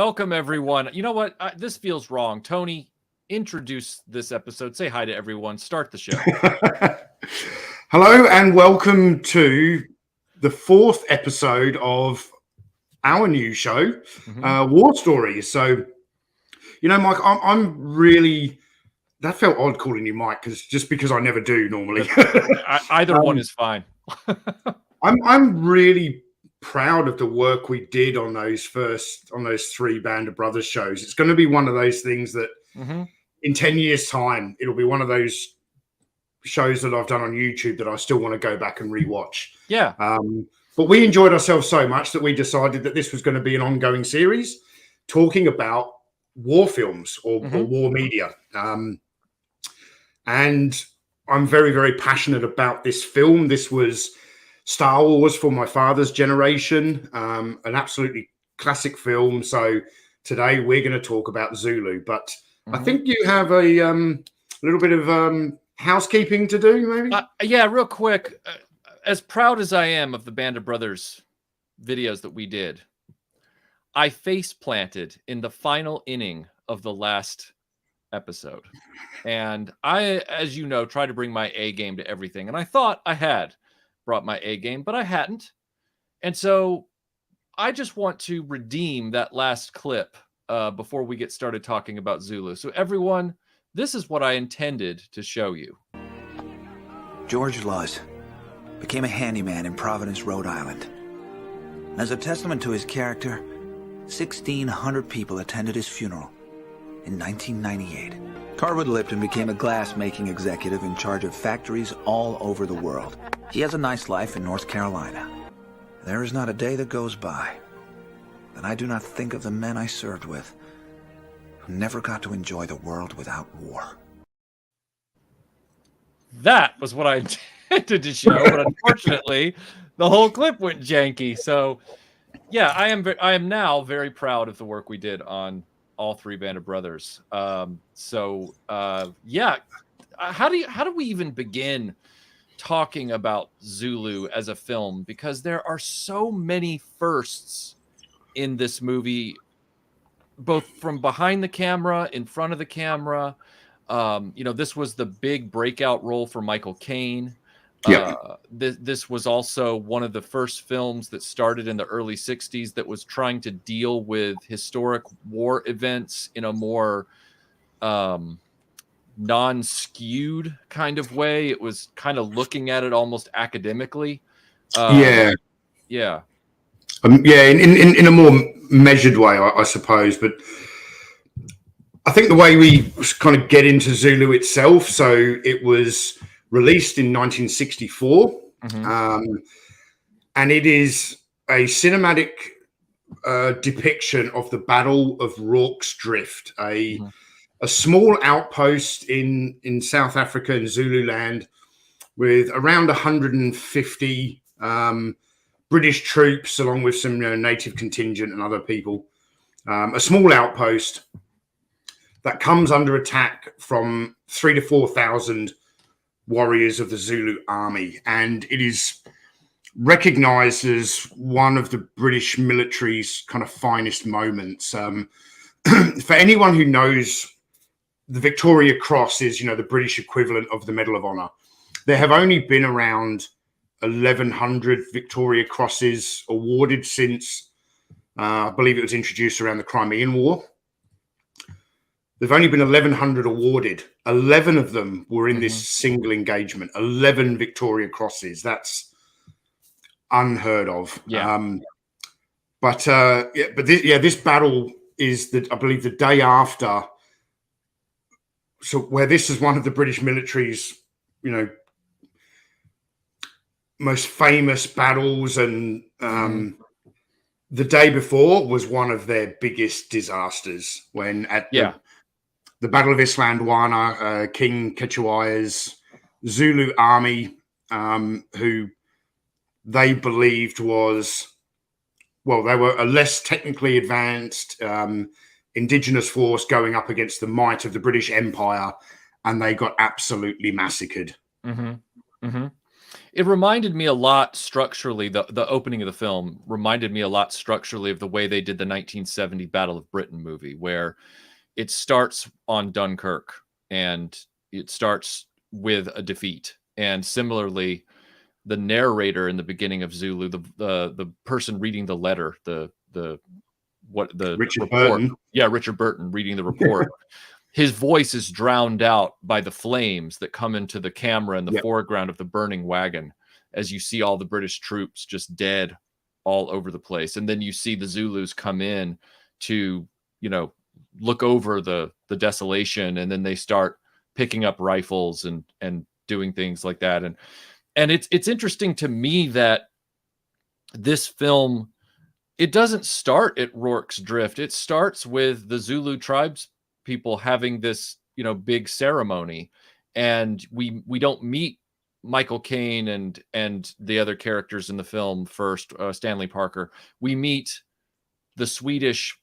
Welcome, everyone. You know what? This feels wrong. Tony, introduce this episode. Say hi to everyone. Start the show. Hello, and welcome to the fourth episode of our new show, War Stories. So, you know, Mike, I'm really... That felt odd calling you Mike, because I never do normally. Either one is fine. I'm really proud of the work we did on those three Band of Brothers shows. It's going to be one of those things that in 10 years' time, it'll be one of those shows that I've done on YouTube that I still want to go back and rewatch. Yeah. But we enjoyed ourselves so much that we decided that this was going to be an ongoing series talking about war films or war media. And I'm very, very passionate about this film. This was Star Wars for my father's generation, an absolutely classic film. So today we're going to talk about Zulu. But I think you have a little bit of housekeeping to do, maybe? Yeah, real quick. As proud as I am of the Band of Brothers videos that we did, I face planted in the final inning of the last episode. And I, as you know, try to bring my A game to everything. And I thought I had brought my A game, but I hadn't. And so I just want to redeem that last clip before we get started talking about Zulu. So everyone, this is what I intended to show you. George Luz became a handyman in Providence, Rhode Island. As a testament to his character, 1,600 people attended his funeral in 1998. Carwood Lipton became a glass-making executive in charge of factories all over the world. He has a nice life in North Carolina. There is not a day that goes by that I do not think of the men I served with who never got to enjoy the world without war. That was what I intended to show, but unfortunately, the whole clip went janky. So, yeah, I am now very proud of the work we did on all three Band of Brothers. Yeah, how do we even begin talking about Zulu as a film? Because there are so many firsts in this movie, both from behind the camera, in front of the camera. This was the big breakout role for Michael Caine. This was also one of the first films that started in the early 60s that was trying to deal with historic war events in a more non-skewed kind of way. It was kind of looking at it almost academically. In a more measured way, I suppose. But I think the way we kind of get into Zulu itself, so it was released in 1964, and it is a cinematic depiction of the Battle of Rorke's Drift, a small outpost in South Africa and Zululand with around 150 British troops, along with some native contingent and other people. A small outpost that comes under attack from 3,000 to 4,000 warriors of the Zulu army, and it is recognized as one of the British military's kind of finest moments. For anyone who knows, the Victoria Cross is, the British equivalent of the Medal of Honor. There have only been around 1,100 Victoria Crosses awarded since, I believe it was introduced around the Crimean War. There've only been 1,100 awarded. 11 of them were in this single engagement. 11 Victoria Crosses. That's unheard of. Yeah. This battle is I believe the day after. So where this is one of the British military's, most famous battles, and the day before was one of their biggest disasters when at the Battle of Islandwana, King Ketuaia's Zulu army, who they believed was, they were a less technically advanced indigenous force going up against the might of the British Empire, and they got absolutely massacred. It reminded me a lot structurally, the opening of the film reminded me a lot structurally of the way they did the 1970 Battle of Britain movie, where it starts on Dunkirk and it starts with a defeat. And similarly, the narrator in the beginning of Zulu, the person reading the letter, the Richard report. Burton. Yeah, Richard Burton reading the report. His voice is drowned out by the flames that come into the camera in the foreground of the burning wagon, as you see all the British troops just dead all over the place. And then you see the Zulus come in to, look over the desolation, and then they start picking up rifles and doing things like that. And it's interesting to me that this film, it doesn't start at Rourke's Drift. It starts with the Zulu tribes people having this, big ceremony, and we don't meet Michael Caine and the other characters in the film first, Stanley Parker. We meet the Swedish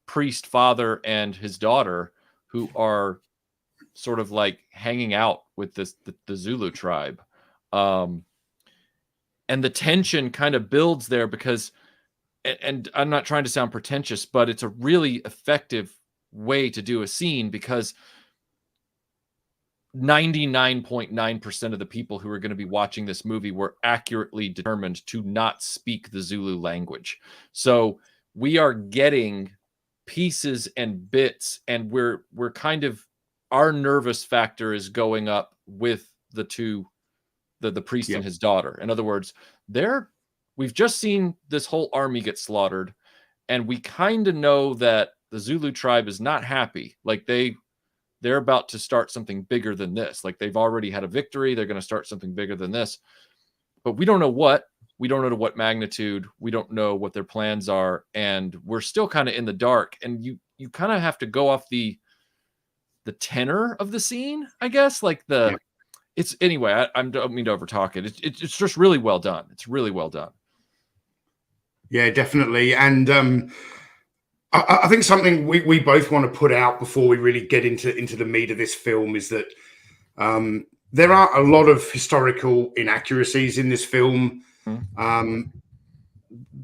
priest father and his daughter, who are sort of like hanging out with the Zulu tribe. And the tension kind of builds there because, and I'm not trying to sound pretentious, but it's a really effective way to do a scene, because 99.9% of the people who are going to be watching this movie were accurately determined to not speak the Zulu language. So we are getting pieces and bits, and we're kind of, our nervous factor is going up with the priest and his daughter. In other words, we've just seen this whole army get slaughtered, and we kind of know that the Zulu tribe is not happy. Like they're about to start something bigger than this. Like they've already had a victory. They're going to start something bigger than this, but we don't know what. We don't know to what magnitude. We don't know what their plans are, and we're still kind of in the dark. And you kind of have to go off the tenor of the scene, I guess. Like it's anyway. I don't mean to overtalk it. It's just really well done. It's really well done. Yeah, definitely. And I think something we both want to put out before we really get into the meat of this film is that there are a lot of historical inaccuracies in this film.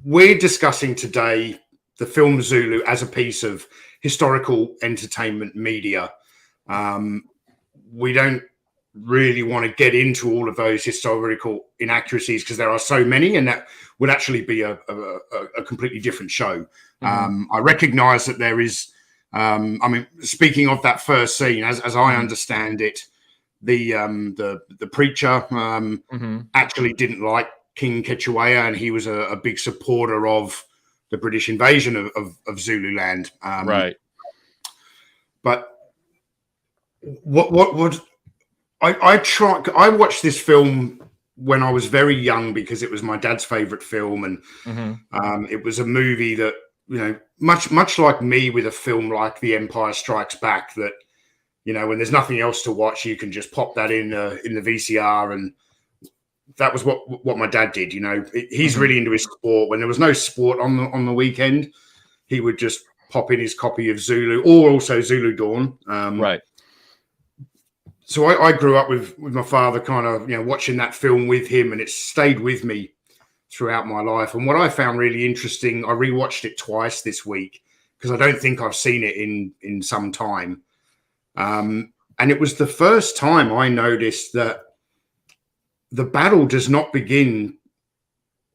We're discussing today the film Zulu as a piece of historical entertainment media. We don't really want to get into all of those historical inaccuracies because there are so many, and that would actually be a completely different show. I recognize that there is, speaking of that first scene, as I understand it, the preacher actually didn't like King Ketuea, and he was a big supporter of the British invasion of Zululand. Right. But what would I watched this film when I was very young because it was my dad's favorite film, and it was a movie that, much like me with a film like The Empire Strikes Back, that when there's nothing else to watch, you can just pop that in the VCR, and that was what my dad did. He's really into his sport. When there was no sport on the weekend, he would just pop in his copy of Zulu, or also Zulu Dawn. Right. So I grew up with my father, kind of watching that film with him, and it stayed with me throughout my life. And what I found really interesting, I rewatched it twice this week because I don't think I've seen it in some time. And it was the first time I noticed that the battle does not begin.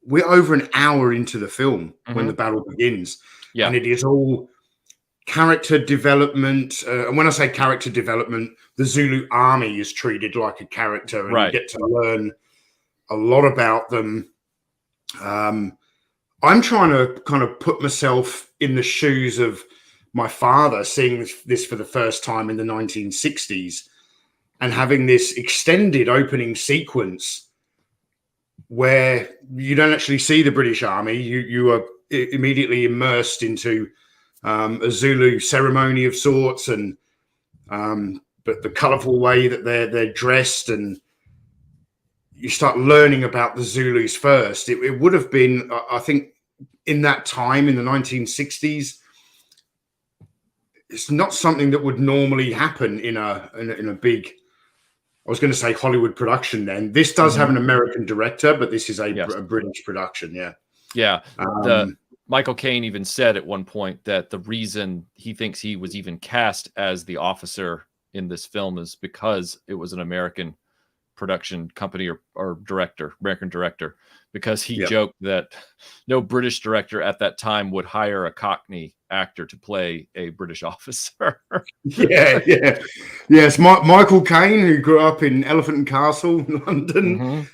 We're over an hour into the film when the battle begins. Yeah. And it is all character development. And when I say character development, the Zulu army is treated like a character, and you get to learn a lot about them. I'm trying to kind of put myself in the shoes of my father, seeing this for the first time in the 1960s and having this extended opening sequence where you don't actually see the British army. You are immediately immersed into a Zulu ceremony of sorts, and but the colourful way that they're dressed, and you start learning about the Zulus first. It would have been, I think, in that time in the 1960s, it's not something that would normally happen in a big was going to say Hollywood production. Then this does have an American director, but this is a British production. Yeah, yeah. The Michael Caine even said at one point that the reason he thinks he was even cast as the officer in this film is because it was an American production company or director, American director, because he joked that no British director at that time would hire a Cockney actor to play a British officer. Yes. Michael Caine, who grew up in Elephant and Castle, London.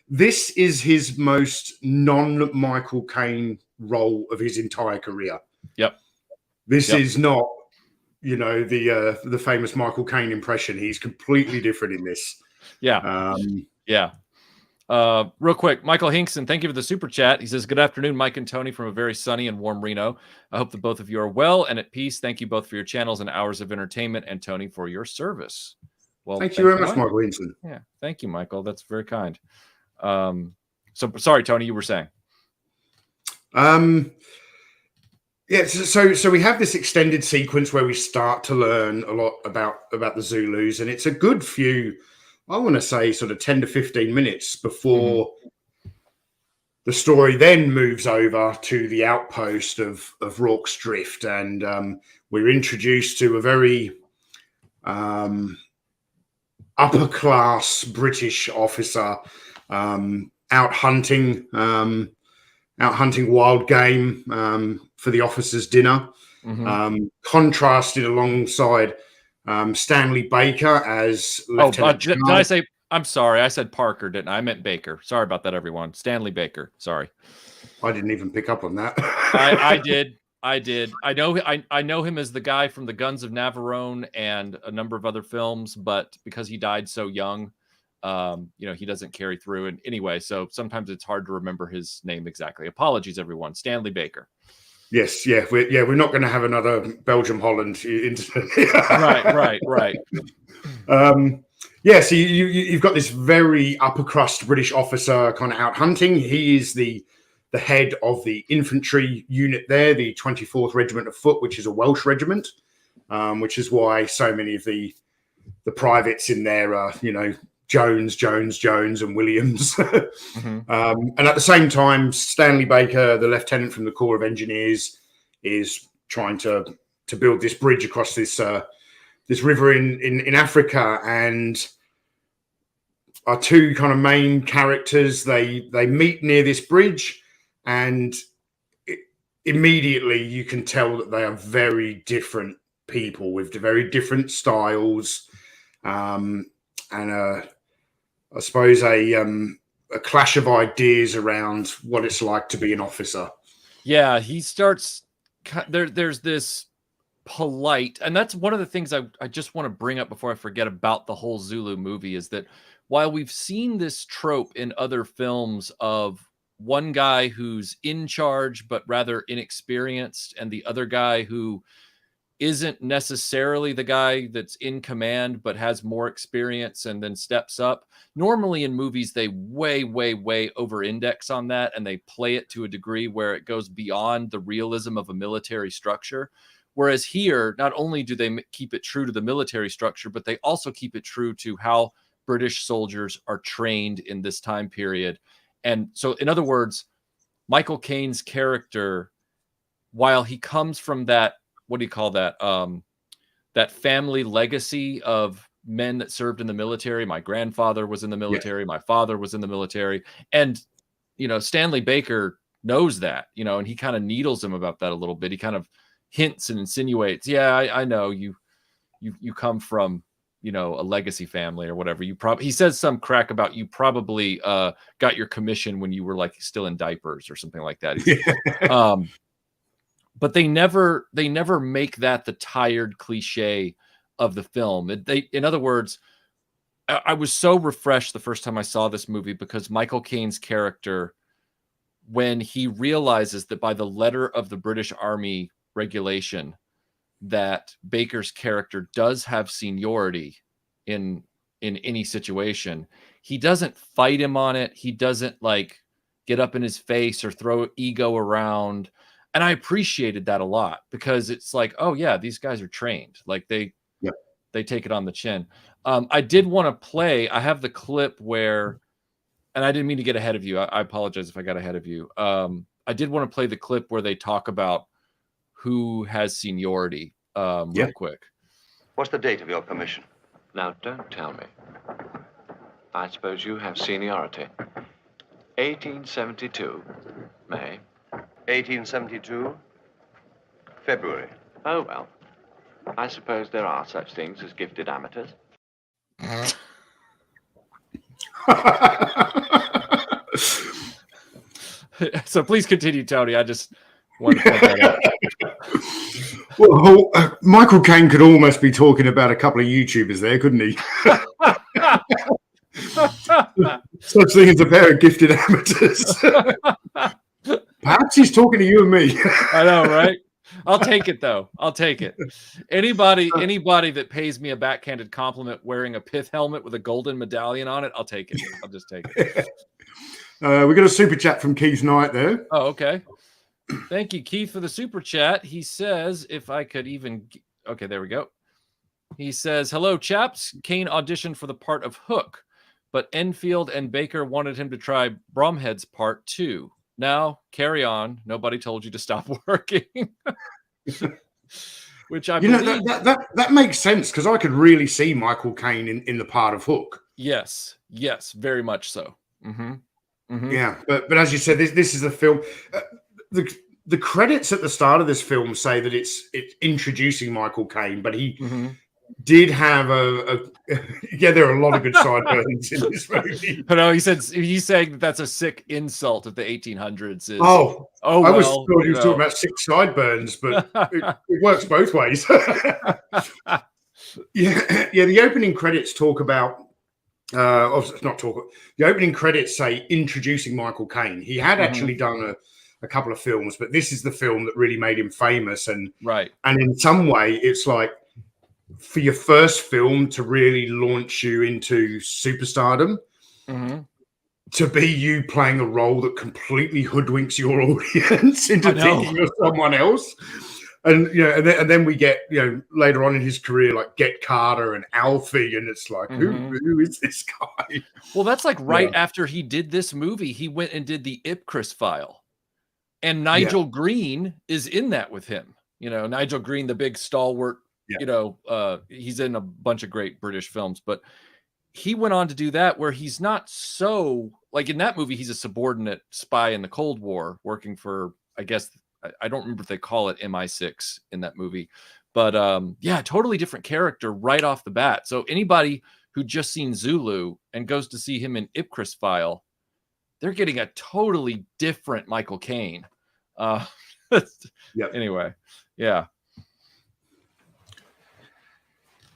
This is his most non-Michael Caine role of his entire career. This is not, the famous Michael Caine impression. He's completely different in this. Real quick, Michael Hinkson, thank you for the super chat. He says, good afternoon, Mike and Tony from a very sunny and warm Reno. I hope that both of you are well and at peace. Thank you both for your channels and hours of entertainment, and Tony for your service. Well, thank you very much, Michael Hinkson. Yeah, thank you, Michael. That's very kind. So sorry, Tony, you were saying. So we have this extended sequence where we start to learn a lot about the Zulus, and it's a good few, I want to say sort of 10 to 15 minutes before the story then moves over to the outpost of Rorke's Drift. And we're introduced to a very upper class British officer out hunting wild game for the officers' dinner, contrasted alongside Stanley Baker as Lieutenant did I say? I'm sorry, I said Parker, didn't I? I meant Baker. Sorry about that, everyone. Stanley Baker. Sorry, I didn't even pick up on that. I did. I know him as the guy from the Guns of Navarone and a number of other films, but because he died so young, he doesn't carry through. And anyway, so sometimes it's hard to remember his name exactly. Apologies, everyone. Stanley Baker. Yes, we're not going to have another Belgium Holland incident. right. So you've got this very upper crust British officer kind of out hunting. He is the head of the infantry unit there, the 24th Regiment of Foot, which is a Welsh regiment, which is why so many of the privates in there are, Jones, and Williams. And at the same time, Stanley Baker, the lieutenant from the Corps of Engineers, is trying to build this bridge across this river in Africa. And our two kind of main characters, they meet near this bridge, and immediately you can tell that they are very different people with very different styles, and I suppose a clash of ideas around what it's like to be an officer. Yeah, he starts there's this polite, and that's one of the things I just want to bring up before I forget about the whole Zulu movie, is that while we've seen this trope in other films of one guy who's in charge but rather inexperienced, and the other guy who isn't necessarily the guy that's in command but has more experience and then steps up. Normally in movies, they way over index on that, and they play it to a degree where it goes beyond the realism of a military structure. Whereas here, not only do they keep it true to the military structure, but they also keep it true to how British soldiers are trained in this time period. And so, in other words, Michael Caine's character, while he comes from that, what do you call that? That family legacy of men that served in the military. My grandfather was in the military. My father was in the military. And, Stanley Baker knows that, and he kind of needles him about that a little bit. He kind of hints and insinuates, yeah, I know you come from, a legacy family or whatever. He says some crack about you probably got your commission when you were like still in diapers or something like that. But they never make that the tired cliche of the film. In other words, I was so refreshed the first time I saw this movie because Michael Caine's character, when he realizes that by the letter of the British Army regulation that Baker's character does have seniority in any situation, he doesn't fight him on it. He doesn't get up in his face or throw ego around. And I appreciated that a lot because it's like, oh yeah, these guys are trained. they take it on the chin. I did want to play. I have the clip where, and I didn't mean to get ahead of you. I apologize if I got ahead of you. I did want to play the clip where they talk about who has seniority real quick. What's the date of your commission? Now, don't tell me. I suppose you have seniority. 1872, May. 1872, February. Oh, well. I suppose there are such things as gifted amateurs. So please continue, Tony. I just wanted to point that out. Well, Michael Caine could almost be talking about a couple of YouTubers there, couldn't he? Such thing as a pair of gifted amateurs. Perhaps he's talking to you and me. I know, right? I'll take it though. I'll take it. Anybody that pays me a backhanded compliment wearing a pith helmet with a golden medallion on it, I'll take it. I'll just take it. We got a super chat from Keith Knight there. Oh, okay. Thank you, Keith, for the super chat. He says, if I could even... Okay, there we go. He says, hello, chaps. Caine auditioned for the part of Hook, but Enfield and Baker wanted him to try Bromhead's part too. Now, carry on. Nobody told you to stop working. Which I believe... that makes sense, because I could really see Michael Caine in the part of Hook. Yes, very much so. Mm-hmm. Mm-hmm. Yeah, but as you said, this is a film... The credits at the start of this film say that it's introducing Michael Caine, but he did have there are a lot of good sideburns in this movie. But no, he's saying that that's a sick insult of the 1800s. I was thought he was talking about sick sideburns, but it works both ways. The opening credits talk about. The opening credits say introducing Michael Caine. He had actually done a couple of films, but this is the film that really made him famous. And in some way, it's like for your first film to really launch you into superstardom, to be you playing a role that completely hoodwinks your audience into thinking you're someone else. And and then we get later on in his career like Get Carter and Alfie, and it's like who is this guy? Well, that's like after he did this movie, he went and did the Ipcris File, and Nigel Green is in that with him. Nigel Green, the big stalwart. He's in a bunch of great British films, but he went on to do that where he's not so like in that movie. He's a subordinate spy in the Cold War working for, I guess. I don't remember if they call it MI6 in that movie, but totally different character right off the bat. So anybody who just seen Zulu and goes to see him in Ipcris File, they're getting a totally different Michael Caine. Anyway, yeah.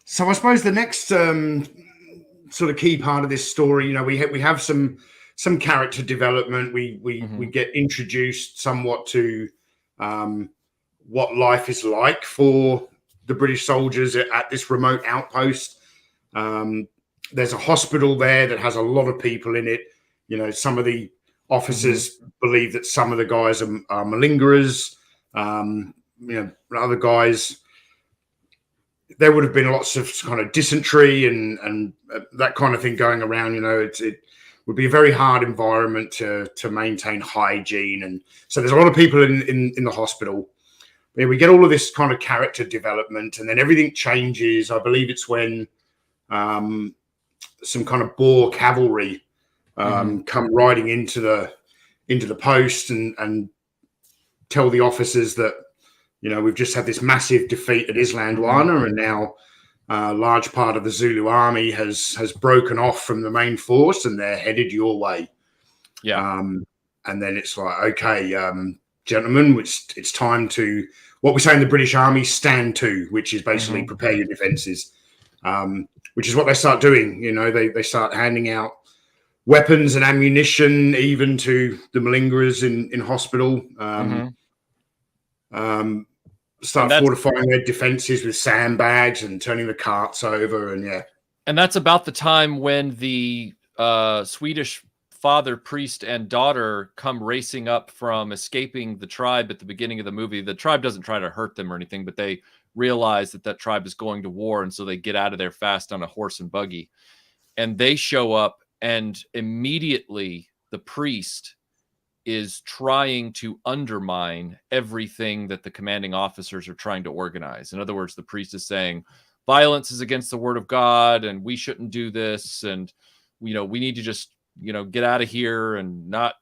So I suppose the next sort of key part of this story, we have some character development. We get introduced somewhat to what life is like for the British soldiers at this remote outpost. There's a hospital there that has a lot of people in it. Some of the officers believe that some of the guys are malingerers. Other guys, there would have been lots of kind of dysentery and that kind of thing going around. It would be a very hard environment to maintain hygiene. And so there's a lot of people in the hospital. We get all of this kind of character development, and then everything changes. I believe it's when some kind of Boer cavalry come riding into the post and tell the officers that, we've just had this massive defeat at Islandwana, and now a large part of the Zulu army has broken off from the main force and they're headed your way. And then it's like, okay, gentlemen, it's time to, what we say in the British Army, stand to, which is basically prepare your defences, which is what they start doing. They start handing out weapons and ammunition even to the malingerers in hospital. Start fortifying their defences with sandbags and turning the carts over, and that's about the time when the Swedish father, priest, and daughter come racing up from escaping the tribe at the beginning of the movie. The tribe doesn't try to hurt them or anything, but they realize that that tribe is going to war, and so they get out of there fast on a horse and buggy. And they show up, and immediately the priest is trying to undermine everything that the commanding officers are trying to organize. In other words, the priest is saying violence is against the word of God, and we shouldn't do this, and we need to just get out of here and not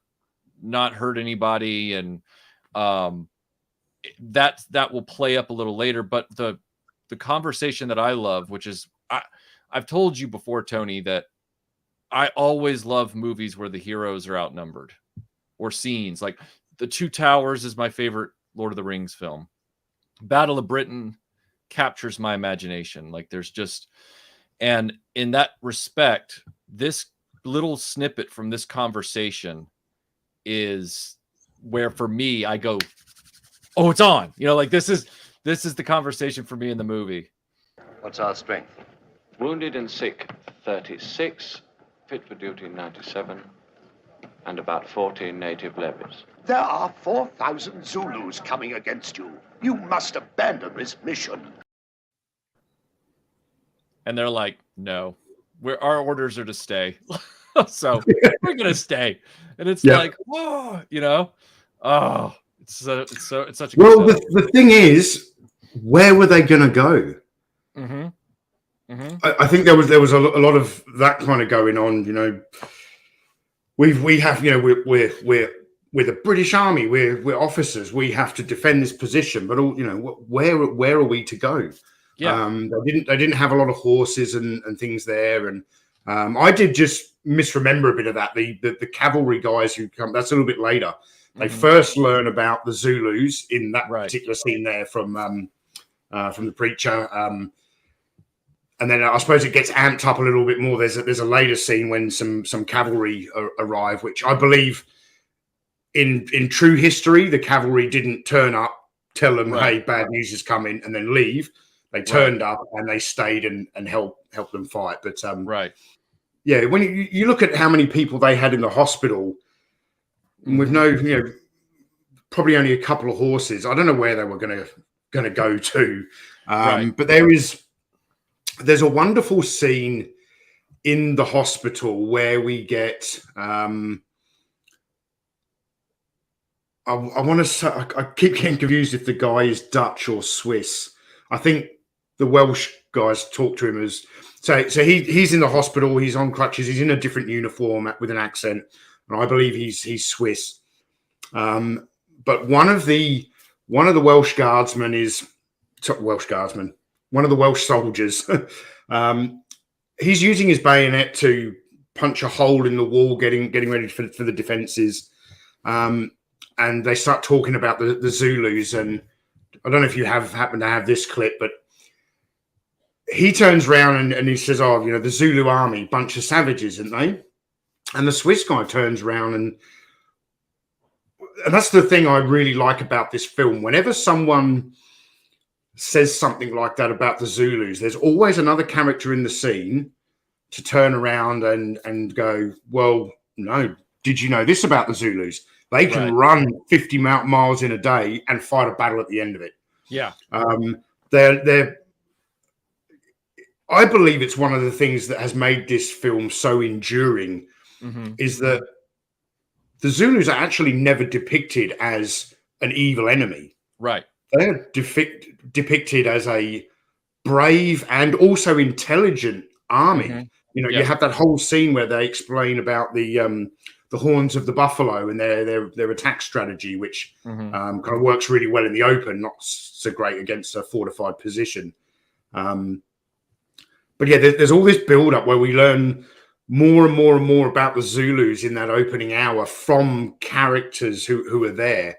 hurt anybody. And that will play up a little later. But the conversation that I love, which is I've told you before, Tony, that I always love movies where the heroes are outnumbered, or scenes like The Two Towers is my favorite Lord of the Rings film. Battle of Britain captures my imagination. Like and in that respect, this little snippet from this conversation is where, for me, I go, oh, it's on. Like this is the conversation for me in the movie. What's our strength? Wounded and sick, 36. Fit for duty, 97. And about 40 native levies. There are 4,000 Zulus coming against you. You must abandon this mission. And they're like, no, our orders are to stay. So we're going to stay. And it's like, whoa, oh, it's such a good Well, the thing is, where were they going to go? Mm-hmm. Mm-hmm. I think there was a lot of that kind of going on. We have we're the British Army. We're officers. We have to defend this position. But where are we to go? Yeah. They didn't have a lot of horses and things there. And I did just misremember a bit of that. The cavalry guys who come, that's a little bit later. They first learn about the Zulus in that particular scene there from the preacher. And then I suppose it gets amped up a little bit more. There's a later scene when some cavalry arrive, which I believe in true history, the cavalry didn't turn up, tell them, hey, bad news is coming, and then leave. They turned up and they stayed and helped them fight. But yeah, when you look at how many people they had in the hospital, with probably only a couple of horses, I don't know where they were going to go to. But there's a wonderful scene in the hospital where we get I want to say, I keep getting confused if the guy is Dutch or Swiss. I think the Welsh guys talk to him as so he's in the hospital, he's on crutches, he's in a different uniform with an accent, and I believe he's Swiss. But one of the Welsh guardsmen is one of the Welsh soldiers. He's using his bayonet to punch a hole in the wall, getting ready for the defenses. And they start talking about the Zulus. And I don't know if you happen to have this clip, but he turns around and he says, the Zulu army, bunch of savages, aren't they? And the Swiss guy turns around and that's the thing I really like about this film. Whenever someone says something like that about the Zulus, there's always another character in the scene to turn around and go, well, no, did you know this about the Zulus? They can run 50 miles in a day and fight a battle at the end of it. Yeah. I believe it's one of the things that has made this film so enduring is that the Zulus are actually never depicted as an evil enemy. Right. They're depicted as a brave and also intelligent army. You have that whole scene where they explain about the horns of the buffalo and their attack strategy, which kind of works really well in the open, not so great against a fortified position. But yeah, there's all this build-up where we learn more and more and more about the Zulus in that opening hour from characters who are there.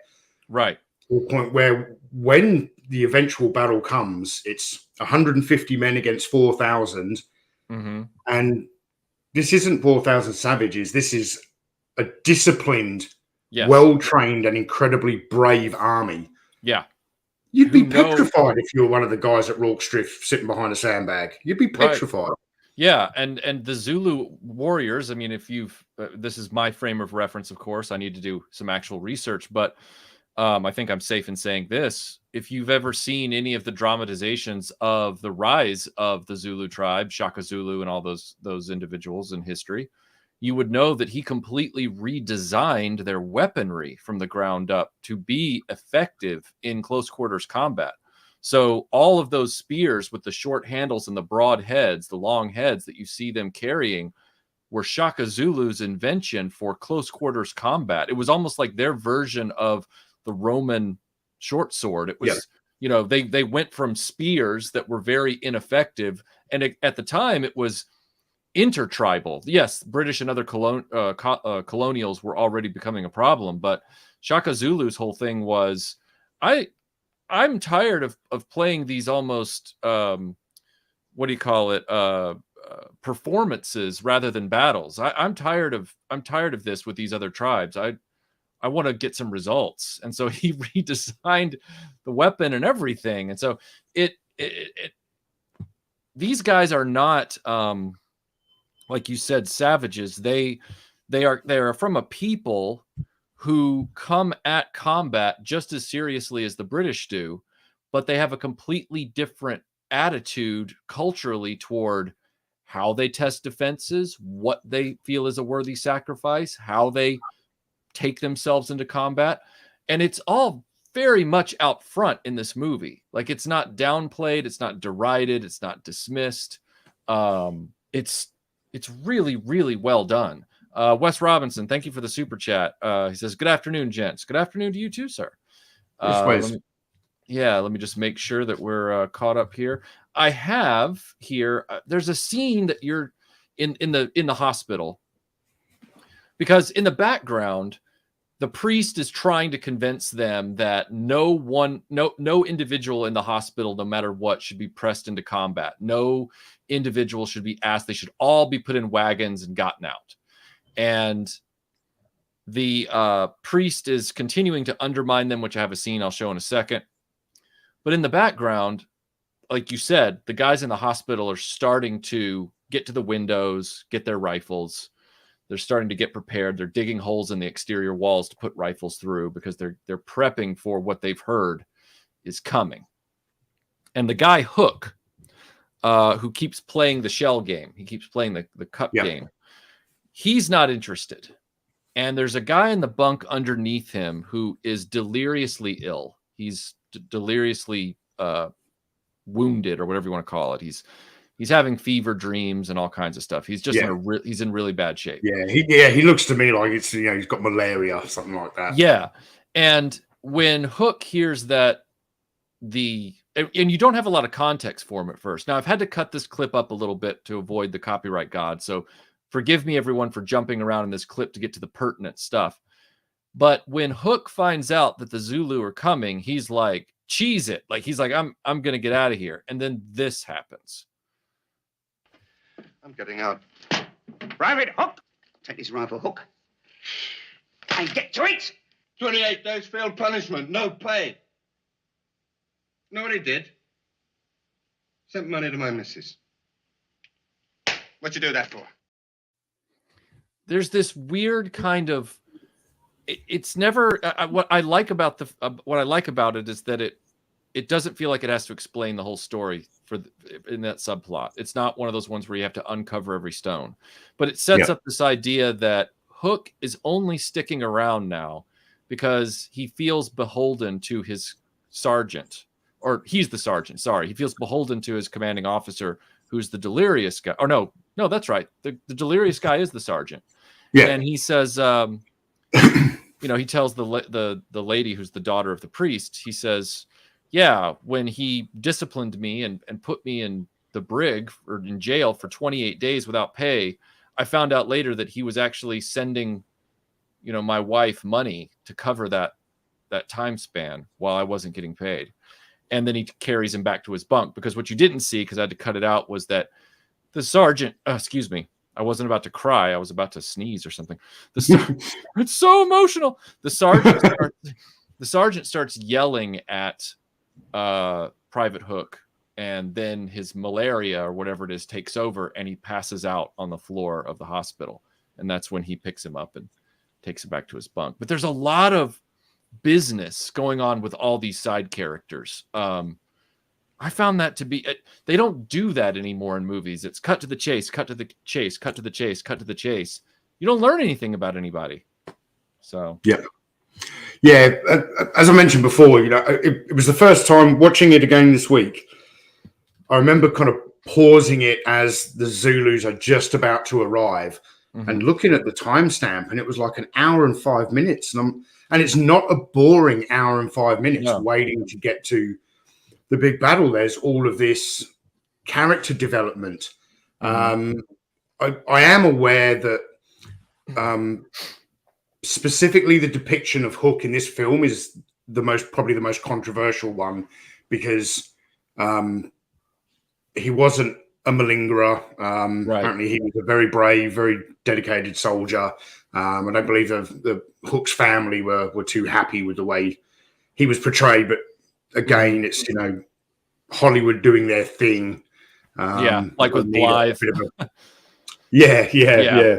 Right. To the point where when the eventual battle comes, it's 150 men against 4,000. And this isn't 4,000 savages. This is a disciplined, well-trained and incredibly brave army. Yeah. You'd be petrified if you were one of the guys at Rorke's Drift sitting behind a sandbag. You'd be petrified. Right. Yeah, and the Zulu warriors, I mean, if you've this is my frame of reference, of course, I need to do some actual research, but I think I'm safe in saying this. If you've ever seen any of the dramatizations of the rise of the Zulu tribe, Shaka Zulu and all those individuals in history, you would know that he completely redesigned their weaponry from the ground up to be effective in close quarters combat. So all of those spears with the short handles and the broad heads, the long heads that you see them carrying, were Shaka Zulu's invention for close quarters combat. It was almost like their version of the Roman short sword. It was, they went from spears that were very ineffective. And at the time, it was intertribal. Yes, British and other colonials were already becoming a problem. But Shaka Zulu's whole thing was, I'm tired of playing these almost, performances rather than battles. I'm tired of this with these other tribes. I want to get some results. And so he redesigned the weapon and everything. And so these guys are not, like you said, savages. They are from a people who come at combat just as seriously as the British do, but they have a completely different attitude culturally toward how they test defenses, what they feel is a worthy sacrifice, how they take themselves into combat. And it's all very much out front in this movie. Like, it's not downplayed, it's not derided, it's not dismissed. It's really, really well done. Wes Robinson, thank you for the super chat. He says, good afternoon, gents. Good afternoon to you too, sir. Let me just make sure that we're caught up here. I have here, there's a scene that you're in the hospital, because in the background, the priest is trying to convince them that no individual in the hospital, no matter what, should be pressed into combat. No individual should be asked. They should all be put in wagons and gotten out. And the priest is continuing to undermine them, which I have a scene I'll show in a second. But in the background, like you said, the guys in the hospital are starting to get to the windows, get their rifles. They're starting to get prepared. They're digging holes in the exterior walls to put rifles through, because they're prepping for what they've heard is coming. And the guy Hook, who keeps playing the shell game, he keeps playing the cup game, he's not interested. And there's a guy in the bunk underneath him who is deliriously ill. He's deliriously wounded, or whatever you want to call it. He's having fever dreams and all kinds of stuff. He's just he's in really bad shape. He looks to me like it's he's got malaria or something like that. Yeah. And when Hook hears that and you don't have a lot of context for him at first. Now, I've had to cut this clip up a little bit to avoid the copyright god. So forgive me, everyone, for jumping around in this clip to get to the pertinent stuff. But when Hook finds out that the Zulu are coming, he's like, cheese it. Like, he's like, I'm going to get out of here. And then this happens. I'm getting out. Private Hook! Take his rifle, Hook. And get to it! 28 days field punishment, no pay. Know what he did? Sent money to my missus. What'd you do that for? There's this weird kind of, it's never, what I like about it is that it doesn't feel like it has to explain the whole story in that subplot. It's not one of those ones where you have to uncover every stone, but it sets up this idea that Hook is only sticking around now because he feels beholden to his sergeant, or he's the sergeant. Sorry. He feels beholden to his commanding officer, who's the delirious guy. Or no, that's right. The delirious guy is the sergeant. Yeah. And he says, he tells the lady who's the daughter of the priest, he says, yeah, when he disciplined me and put me in the brig or in jail for 28 days without pay, I found out later that he was actually sending, my wife money to cover that time span while I wasn't getting paid. And then he carries him back to his bunk, because what you didn't see, because I had to cut it out, was that the sergeant, excuse me, I wasn't about to cry. I was about to sneeze or something. It's so emotional. The sergeant starts yelling at Private Hook, and then his malaria or whatever it is takes over, and he passes out on the floor of the hospital. And that's when he picks him up and takes him back to his bunk. But there's a lot of business going on with all these side characters. I found that to be, they don't do that anymore in movies. It's cut to the chase, cut to the chase, cut to the chase, cut to the chase. You don't learn anything about anybody. So yeah. As I mentioned before, you know, it was the first time watching it again this week. I remember kind of pausing it as the Zulus are just about to arrive and looking at the timestamp, and it was like 1 hour and 5 minutes, and it's not a boring 1 hour and 5 minutes waiting to get to the big battle. There's all of this character development. I am aware that specifically the depiction of Hook in this film is probably the most controversial one, because he wasn't a malingerer. Apparently he was a very brave, very dedicated soldier. I don't believe the Hook's family were too happy with the way he was portrayed, but again, it's, you know, Hollywood doing their thing. Like with Blythe. Yeah.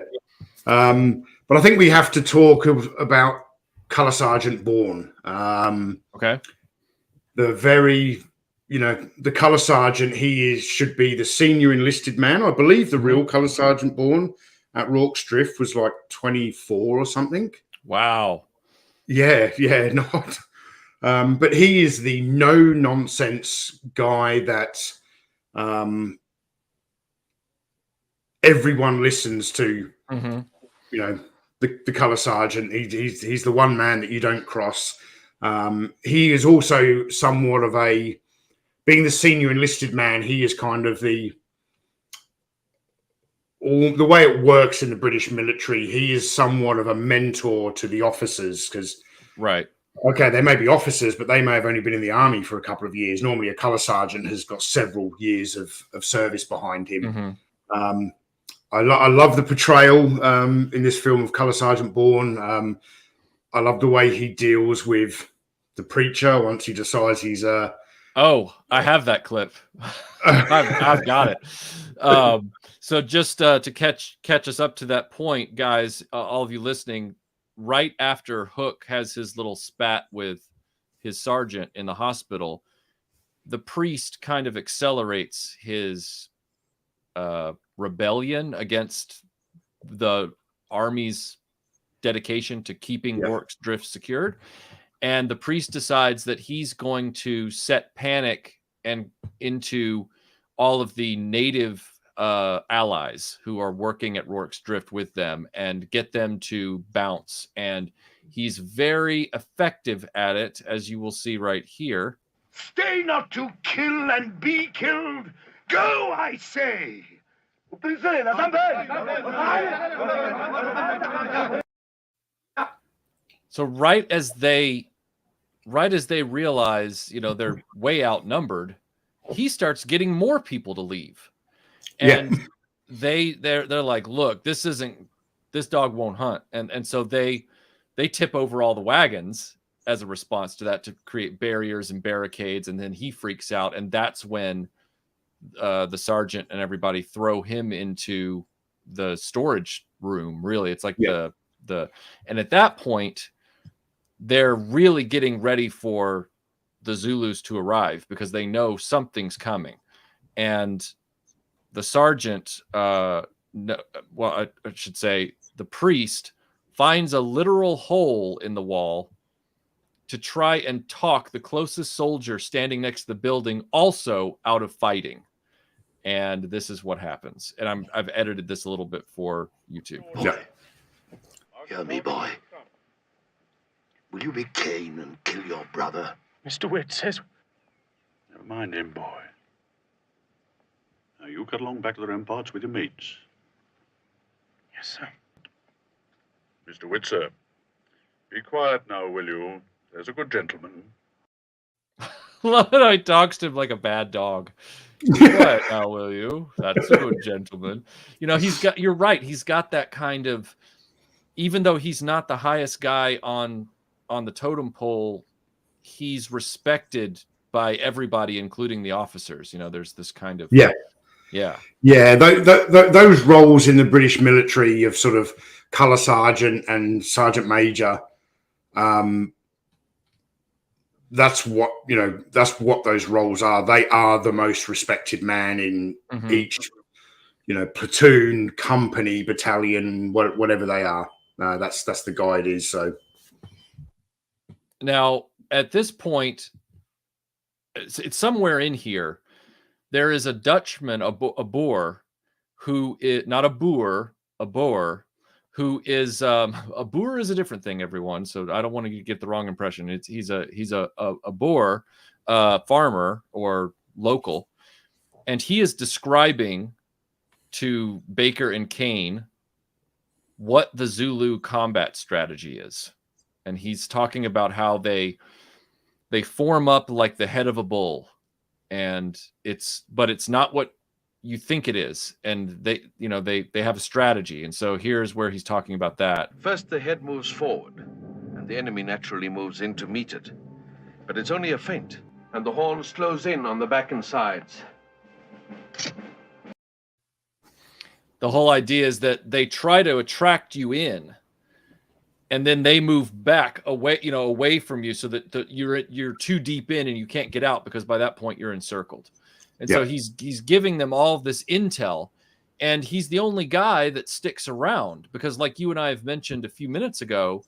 But I think we have to talk about Colour Sergeant Bourne. Okay. The very, you know, the Colour Sergeant, should be the senior enlisted man. I believe the real Colour Sergeant Bourne at Rorke's Drift was like 24 or something. Wow. Yeah, not. But he is the no-nonsense guy that everyone listens to. You know, the Colour Sergeant. He's the one man that you don't cross. He is also somewhat of being the senior enlisted man. He is kind of the way it works in the British military. He is somewhat of a mentor to the officers, because okay, they may be officers, but they may have only been in the army for a couple of years. Normally, a Colour Sergeant has got several years of service behind him. I love the portrayal in this film of Colour Sergeant Bourne. I love the way he deals with the preacher once he decides he's Oh, I have that clip. I've got it. So just to catch us up to that point, guys, all of you listening, right after Hook has his little spat with his sergeant in the hospital, the priest kind of accelerates his rebellion against the army's dedication to keeping Rorke's Drift secured. And the priest decides that he's going to set panic into all of the native allies who are working at Rorke's Drift with them and get them to bounce. And he's very effective at it, as you will see right here. Stay not to kill and be killed. Go, I say. So right as they realize, you know, they're way outnumbered, he starts getting more people to leave. And they're like, look, this dog won't hunt. And so they tip over all the wagons as a response to that, to create barriers and barricades. And then he freaks out. And that's when the sergeant and everybody throw him into the storage room. Really, it's like and at that point, they're really getting ready for the Zulus to arrive, because they know something's coming. And the sergeant, I should say the priest, finds a literal hole in the wall to try and talk the closest soldier standing next to the building also out of fighting. And this is what happens. And I've edited this a little bit for YouTube. Hear me, boy. Will you be Cain and kill your brother? Mr. Witt says... Never mind him, boy. Now, you cut along back to the ramparts with your mates. Yes, sir. Mr. Witt, sir. Be quiet now, will you? There's a good gentleman. Love it. I talks to him like a bad dog. Be quiet now, will you? That's a good gentleman. You know, you're right. He's got that kind of, even though he's not the highest guy on the totem pole, he's respected by everybody, including the officers. You know, there's this kind of those roles in the British military of sort of colour sergeant and sergeant major, that's what, you know, that's what those roles are. They are the most respected man in each, you know, platoon, company, battalion, whatever they are. That's the guy it is. So now at this point, it's somewhere in here. There is a Dutchman, a Boer, who is not a Boer, a Boer, who is a Boer is a different thing, everyone. So I don't want to get the wrong impression. He's a Boer farmer or local, and he is describing to Baker and Kane what the Zulu combat strategy is, and he's talking about how they form up like the head of a bull, and it's not what you think it is, and they have a strategy. And so here's where he's talking about that. First, the head moves forward, and the enemy naturally moves in to meet it. But it's only a feint, and the horns close in on the back and sides. The whole idea is that they try to attract you in, and then they move back away from you, so that you're too deep in and you can't get out, because by that point you're encircled. And so he's giving them all of this intel, and he's the only guy that sticks around, because like you and I have mentioned a few minutes ago,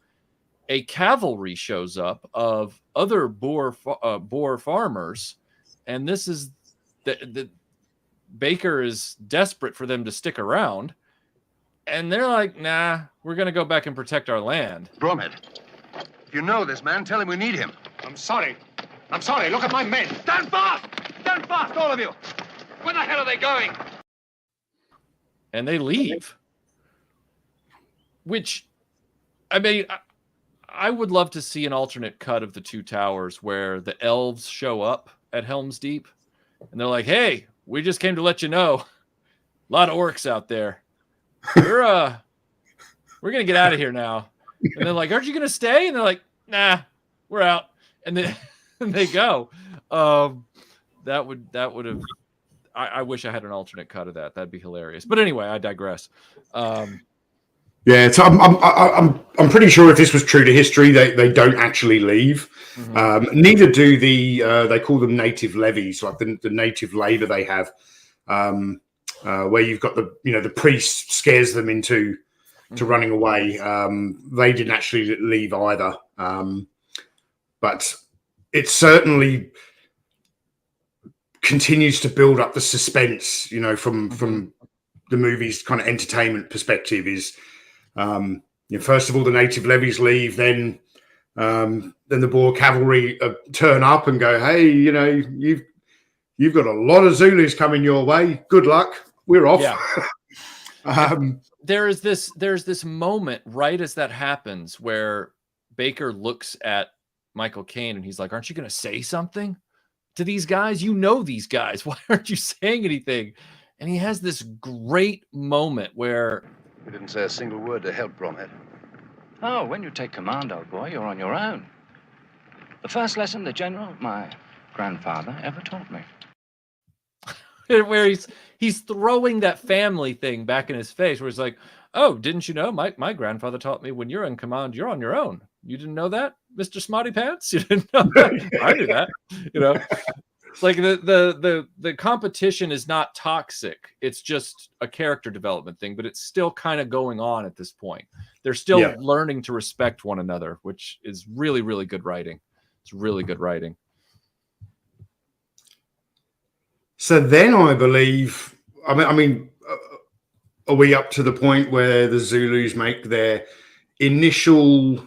a cavalry shows up of other Boer farmers, and this is the Baker is desperate for them to stick around, and they're like, nah, we're going to go back and protect our land. Bromhead, if you know this man, tell him we need him. I'm sorry. Look at my men. Stand fast! Stand fast, all of you! Where the hell are they going? And they leave. Which, I mean, I would love to see an alternate cut of the Two Towers where the elves show up at Helm's Deep, and they're like, hey, we just came to let you know, a lot of orcs out there. We're gonna get out of here now. And they're like, aren't you gonna stay? And they're like, nah, we're out. And then and they go. That would have. I wish I had an alternate cut of that. That'd be hilarious. But anyway, I digress. Yeah, so I'm pretty sure if this was true to history, they don't actually leave. Neither do they call them native levies, like the native labor they have, where you've got the priest scares them into running away. They didn't actually leave either, but it certainly continues to build up the suspense. From the movie's kind of entertainment perspective is. First of all, the native levies leave, then the Boer cavalry turn up and go, "Hey, you've got a lot of Zulus coming your way. Good luck. We're off." Yeah. There's this moment right as that happens where Baker looks at Michael Caine and he's like, "Aren't you going to say something to these guys? You know these guys. Why aren't you saying anything?" And he has this great moment where. You didn't say a single word to help, Bromhead. Oh, when you take command, old boy, you're on your own. The first lesson the general, my grandfather, ever taught me. Where he's throwing that family thing back in his face, where he's like, "Oh, didn't you know? My grandfather taught me when you're in command, you're on your own. You didn't know that, Mr. Smarty Pants? You didn't know that? I knew that." Like the competition is not toxic. It's just a character development thing, but it's still kind of going on at this point. They're still learning to respect one another, which is really, really good writing. It's really good writing. So then I believe, I mean, are we up to the point where the Zulus make their initial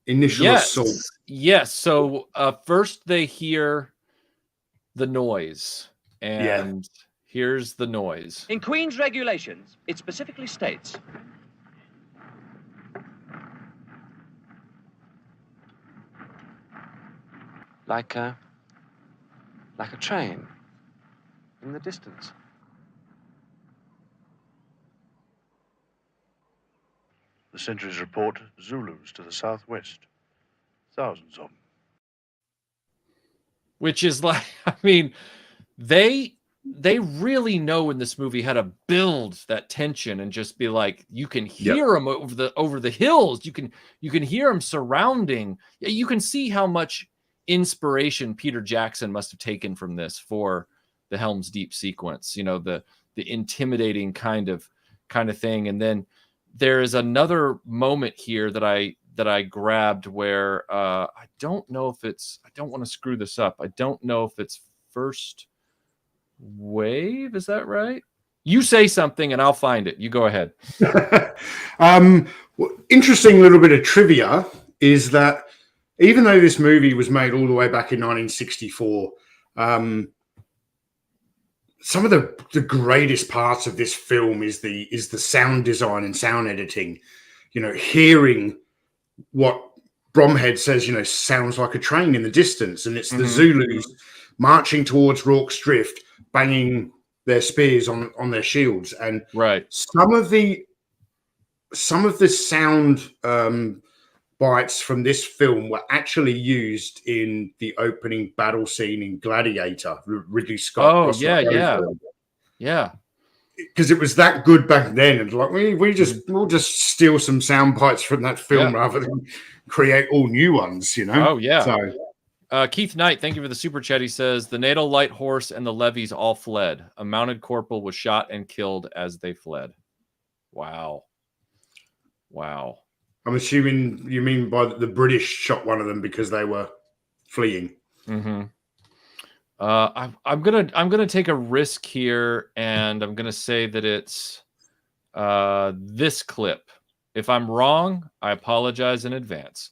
assault? Yes. So first they hear the noise, and here's the noise. In Queen's regulations, it specifically states, like a train in the distance. The sentries report Zulus to the southwest. Thousands of them. Which is like, I mean, they they really know in this movie how to build that tension and just be like, you can hear them over the hills. You can hear them surrounding. You can see how much inspiration Peter Jackson must have taken from this for the Helm's Deep sequence. You know, the intimidating kind of thing. And then there is another moment here that I grabbed where I don't know if it's, I don't want to screw this up. I don't know if it's first wave. Is that right? You say something and I'll find it. You go ahead. Interesting little bit of trivia is that even though this movie was made all the way back in 1964, some of the greatest parts of this film is the sound design and sound editing. You know, hearing what Bromhead says, you know, sounds like a train in the distance, and it's the Zulus marching towards Rorke's Drift, banging their spears on their shields, and some of the sound bites from this film were actually used in the opening battle scene in Gladiator, Ridley Scott. Oh, yeah. Because it was that good back then, and like we'll just steal some sound bites from that film rather than create all new ones, you know. Oh yeah. So Keith Knight, thank you for the super chat. He says the Natal Light Horse and the levies all fled. A mounted corporal was shot and killed as they fled. Wow. I'm assuming you mean by the British shot one of them because they were fleeing. I'm gonna take a risk here, and I'm gonna say that it's this clip. If I'm wrong, I apologize in advance.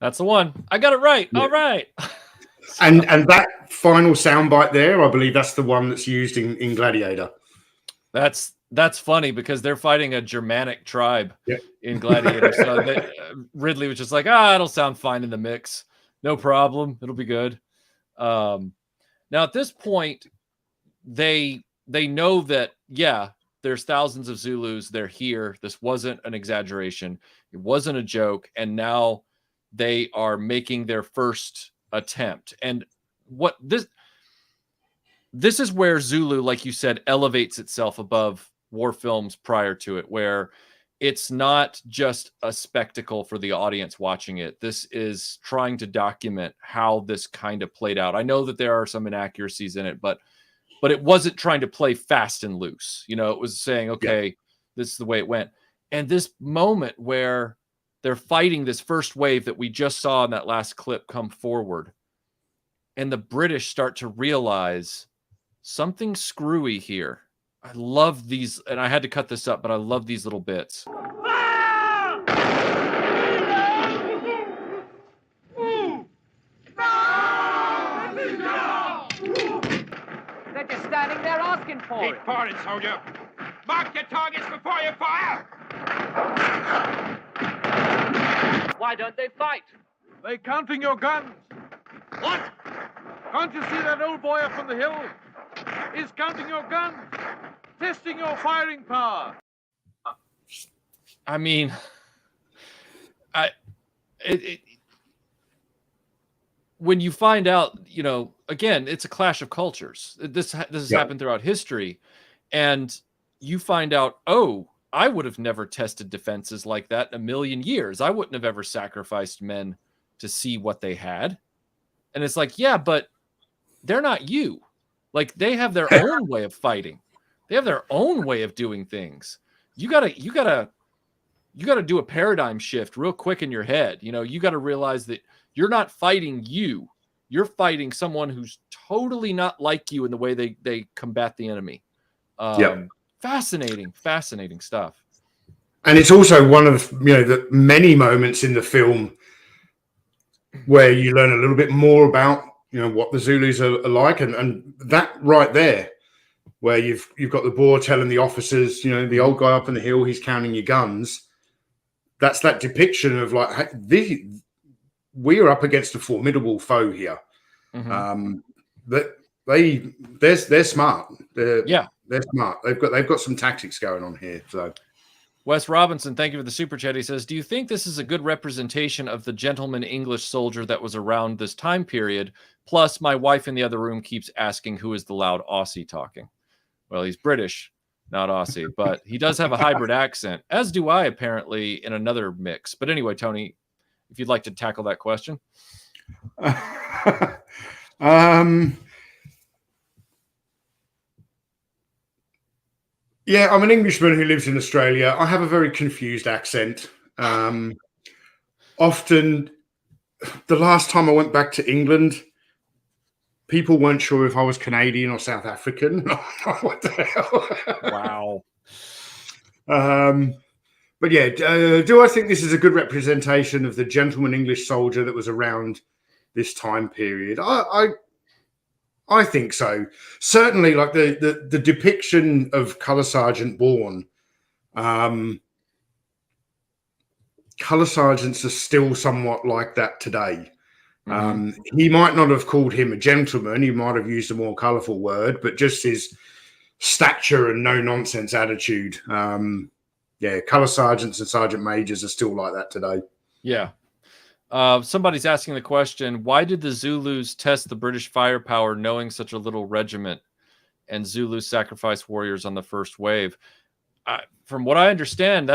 That's the one. I got it right. Yeah. All right. And that final soundbite there, I believe that's the one that's used in Gladiator. That's funny because they're fighting a Germanic tribe in Gladiator. So Ridley was just like, it'll sound fine in the mix. No problem. It'll be good. Now at this point, they know that, there's thousands of Zulus. They're here. This wasn't an exaggeration. It wasn't a joke. And now they are making their first attempt. And what this is where Zulu, like you said, elevates itself above war films prior to it, where it's not just a spectacle for the audience watching it. This is trying to document how this kind of played out. I know that there are some inaccuracies in it, but it wasn't trying to play fast and loose. You know, it was saying, okay, this is the way it went. And this moment where they're fighting this first wave that we just saw in that last clip come forward, and the British start to realize something screwy here. I love these, and I had to cut this up, but I love these little bits. They're just standing there asking for it. Keep forward, soldier. Mark your targets before you fire. Why don't they fight? They're counting your guns. What? Can't you see that old boy up on the hill? He's counting your guns, testing your firing power. I mean, when you find out, you know, again, it's a clash of cultures. This has happened throughout history, and you find out, I would have never tested defenses like that in a million years. I wouldn't have ever sacrificed men to see what they had. And it's like, but they're not you. Like, they have their own way of fighting. They have their own way of doing things. You gotta do a paradigm shift real quick in your head. You know, you got to realize that you're not fighting you. You're fighting someone who's totally not like you in the way they combat the enemy. Fascinating stuff. And it's also one of, you know, the many moments in the film where you learn a little bit more about, you know, what the Zulus are like, and that right there, where you've got the Boer telling the officers, you know, the old guy up on the hill, he's counting your guns. that's that depiction of like we are up against a formidable foe here. That they're smart. They're smart. They've got some tactics going on here. So Wes Robinson, thank you for the super chat. He says, do you think this is a good representation of the gentleman English soldier that was around this time period? Plus, my wife in the other room keeps asking who is the loud Aussie talking. Well, he's British, not Aussie, but he does have a hybrid accent, as do I, apparently, in another mix. But anyway, Tony, if you'd like to tackle that question. Yeah, I'm an Englishman who lives in Australia. I have a very confused accent. Often, the last time I went back to England, people weren't sure if I was Canadian or South African. What the hell? Wow. But yeah, do I think this is a good representation of the gentleman English soldier that was around this time period? I think so. Certainly, like the depiction of Colour Sergeant Bourne. Colour sergeants are still somewhat like that today. He might not have called him a gentleman. He might have used a more colourful word, but just his stature and no nonsense attitude. Yeah, colour sergeants and sergeant majors are still like that today. Yeah. Somebody's asking the question, why did the Zulus test the British firepower knowing such a little regiment and Zulus sacrifice warriors on the first wave? From what I understand,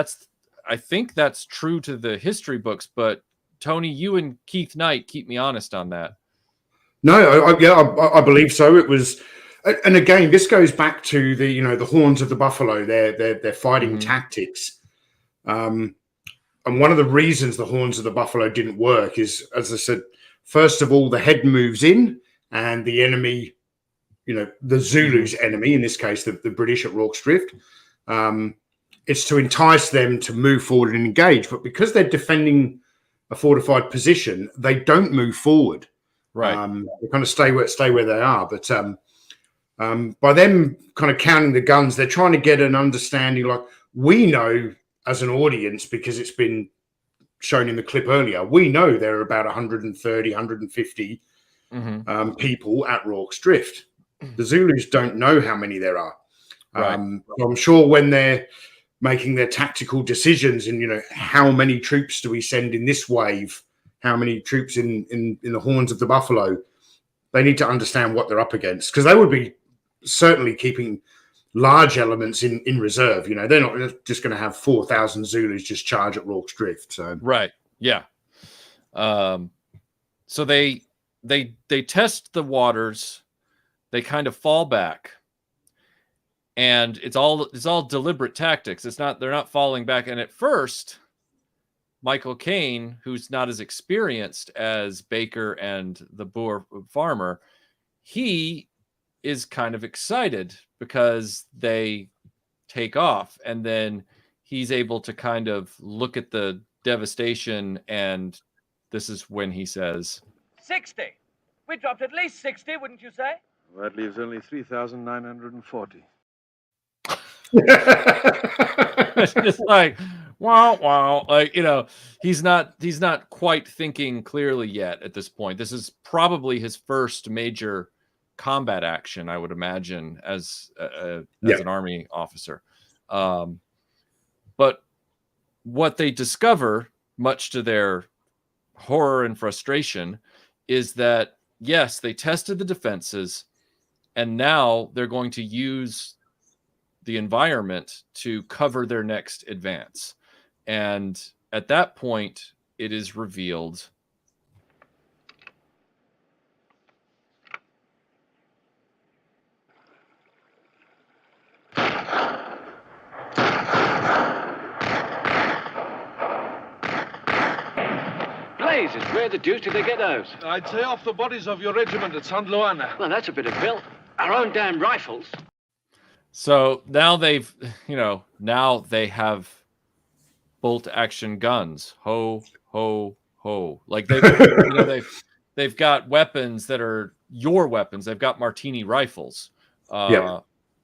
I think that's true to the history books, but Tony, you and Keith Knight keep me honest on that. No, I believe so. It was, and again, this goes back to the horns of the buffalo, their fighting tactics. And one of the reasons the horns of the buffalo didn't work is, as I said, first of all, the head moves in and the enemy, the Zulu's enemy, in this case, the British at Rorke's Drift, it's to entice them to move forward and engage. But because they're defending a fortified position, they don't move forward. Right. They kind of stay where they are. But by them kind of counting the guns, they're trying to get an understanding. Like, we know as an audience, because it's been shown in the clip earlier, we know there are about 130, 150 people at Rorke's Drift. The Zulus don't know how many there are. Right. I'm sure when they're making their tactical decisions and, how many troops do we send in this wave, how many troops in the horns of the buffalo, they need to understand what they're up against, because they would be certainly keeping large elements in reserve. They're not just going to have 4,000 Zulus just charge at Rorke's Drift. So right, yeah. So they test the waters. They kind of fall back, and it's all deliberate tactics. They're not falling back. And at first, Michael Caine, who's not as experienced as Baker and the Boer farmer, he is kind of excited because they take off, and then he's able to kind of look at the devastation, and this is when he says 60. We dropped at least 60, wouldn't you say? Well, that leaves only 3,940. It's just like wow, like, he's not quite thinking clearly yet at this point. This is probably his first major combat action, I would imagine, as an army officer. But what they discover, much to their horror and frustration, is that yes, they tested the defenses, and now they're going to use the environment to cover their next advance. And at that point, it is revealed blazes, where the deuce did they get those? I'd say off the bodies of your regiment at San Luana. Well, that's a bit of filth. Our own damn rifles. So now they have bolt action guns. Ho, ho, ho. Like they've got weapons that are your weapons. They've got Martini rifles.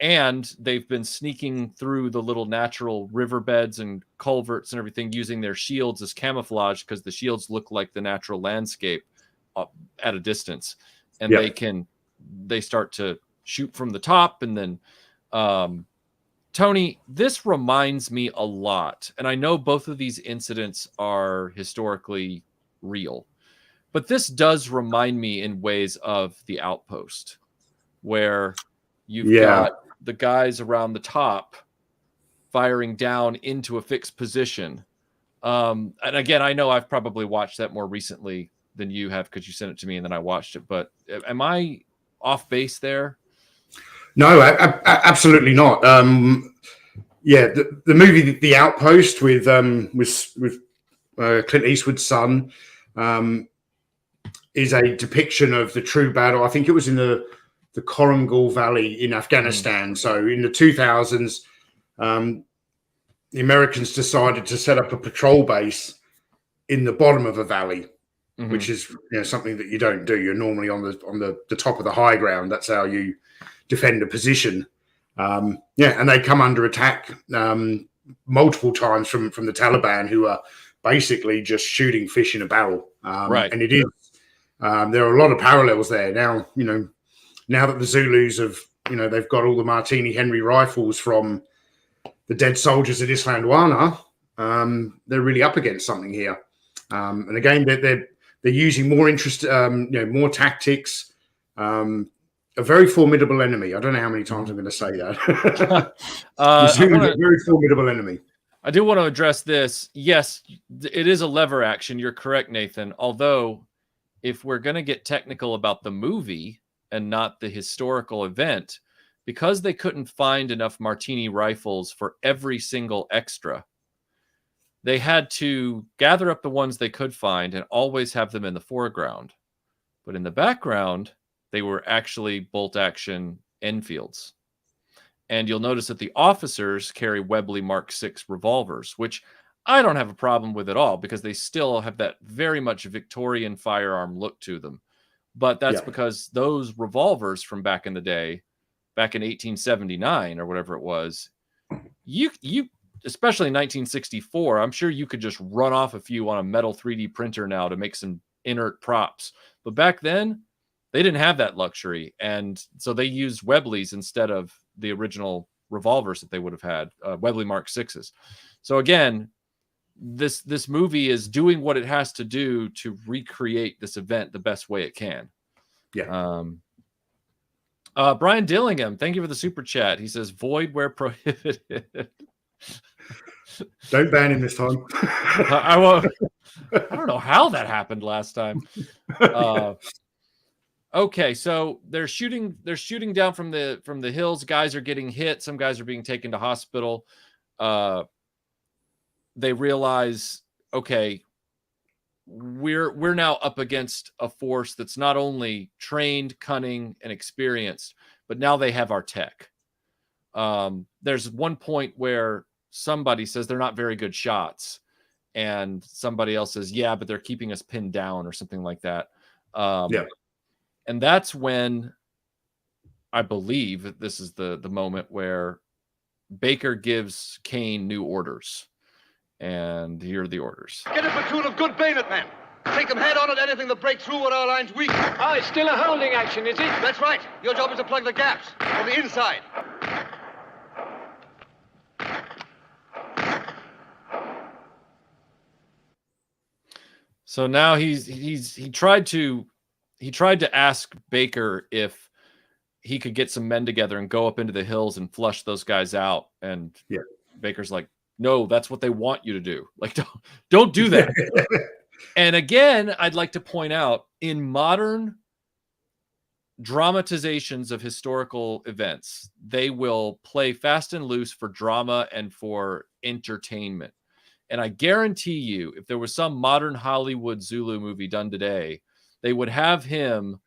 And they've been sneaking through the little natural riverbeds and culverts and everything using their shields as camouflage because the shields look like the natural landscape at a distance. And they start to shoot from the top. And then, Tony, this reminds me a lot. And I know both of these incidents are historically real, but this does remind me in ways of The Outpost, where you've got the guys around the top firing down into a fixed position. And again, I know I've probably watched that more recently than you have because you sent it to me and then I watched it. But am I off base there? No, absolutely not. The movie The Outpost with Clint Eastwood's son is a depiction of the true battle. I think it was in the Korangal Valley in Afghanistan. So in the 2000s, the Americans decided to set up a patrol base in the bottom of a valley, which is something that you don't do. You're normally on the top of the high ground. That's how you defend a position. And they come under attack multiple times from the Taliban, who are basically just shooting fish in a barrel. Right. And it is. There are a lot of parallels there. Now, now that the Zulus have, they've got all the Martini Henry rifles from the dead soldiers at Islandwana, they're really up against something here. And again, they're using more more tactics. A very formidable enemy. I don't know how many times I'm going to say that. A very formidable enemy. I do want to address this. Yes, it is a lever action. You're correct, Nathan. Although, if we're going to get technical about the movie and not the historical event, because they couldn't find enough Martini rifles for every single extra, they had to gather up the ones they could find and always have them in the foreground. But in the background, they were actually bolt-action Enfields. And you'll notice that the officers carry Webley Mark VI revolvers, which I don't have a problem with at all because they still have that very much Victorian firearm look to them. But that's because those revolvers from back in the day, back in 1879 or whatever it was, you especially in 1964, I'm sure you could just run off a few on a metal 3D printer now to make some inert props. But back then, they didn't have that luxury. And so they used Webleys instead of the original revolvers that they would have had, Webley Mark VIs. So again, this movie is doing what it has to do to recreate this event the best way it can. Brian Dillingham, thank you for the super chat. He says, void where prohibited. Don't ban him this time. I won't. I don't know how that happened last time. Okay, so they're shooting down from the hills. Guys are getting hit. Some guys are being taken to hospital. They realize, okay, we're now up against a force that's not only trained, cunning, and experienced, but now they have our tech. There's one point where somebody says they're not very good shots, and somebody else says, yeah, but they're keeping us pinned down or something like that. And that's when I believe this is the moment where Baker gives Kane new orders. And here are the orders. Get a platoon of good bayonet men. Take them head on at anything that breaks through where our line's weak. Oh, it's still a holding action, is it? That's right. Your job is to plug the gaps on the inside. So now he tried to ask Baker if he could get some men together and go up into the hills and flush those guys out. And Baker's like, no, that's what they want you to do. Like, don't do that. And again, I'd like to point out, in modern dramatizations of historical events, they will play fast and loose for drama and for entertainment. And I guarantee you, if there was some modern Hollywood Zulu movie done today, they would have him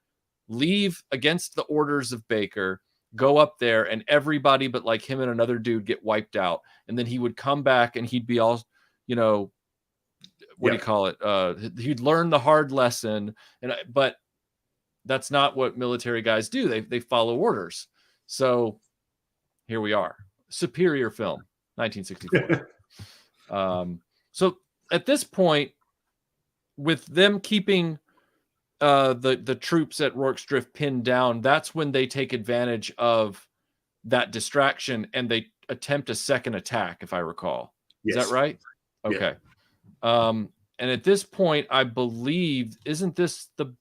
leave against the orders of Baker, go up there, and everybody but like him and another dude get wiped out. And then he would come back and he'd be all, what do you call it? He'd learn the hard lesson. But that's not what military guys do. They follow orders. So here we are. Superior film, 1964. So at this point, with them keeping the troops at Rorke's Drift pinned down, that's when they take advantage of that distraction and they attempt a second attack, if I recall. Is that right? Okay. Yeah. And at this point, I believe, isn't this the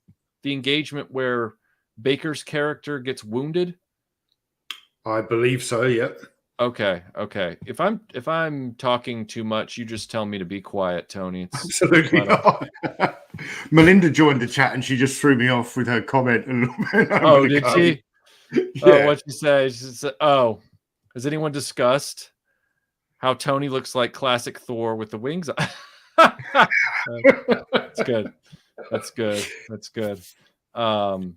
engagement where Baker's character gets wounded? I believe so, yep. Okay. If I'm talking too much, you just tell me to be quiet, Tony. It's absolutely not. Melinda joined the chat and she just threw me off with her comment. Oh, did she? Yeah. What'd she say? She said, "Oh, has anyone discussed how Tony looks like classic Thor with the wings?" That's good. That's good. Oh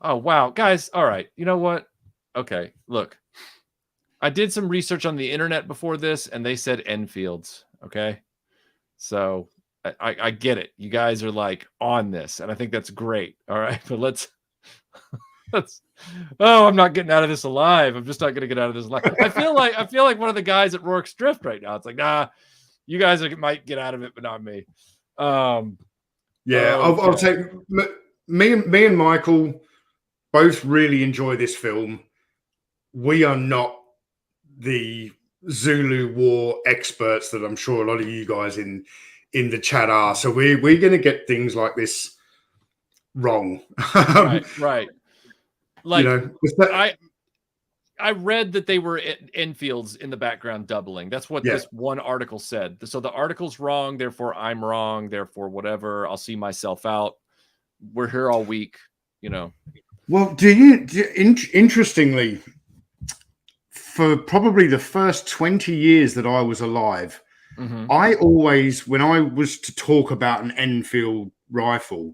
wow, guys. All right. You know what? Okay. Look, I did some research on the internet before this, and they said Enfields. Okay. So I get it. You guys are like on this, and I think that's great. All right. But let's oh, I'm not getting out of this alive. I'm just not gonna get out of this alive. I feel like one of the guys at Rorke's Drift right now. It's like, nah, you guys might get out of it, but not me. Yeah, okay. I'll take me and Michael both really enjoy this film. We are not the Zulu war experts that I'm sure a lot of you guys in the chat are. So we're going to get things like this wrong. Right. Like, I read that they were at Enfields in the background doubling. That's what this one article said. So the article's wrong, therefore I'm wrong, therefore whatever. I'll see myself out. We're here all week, Well, interestingly, for probably the first 20 years that I was alive, I always, when I was to talk about an Enfield rifle,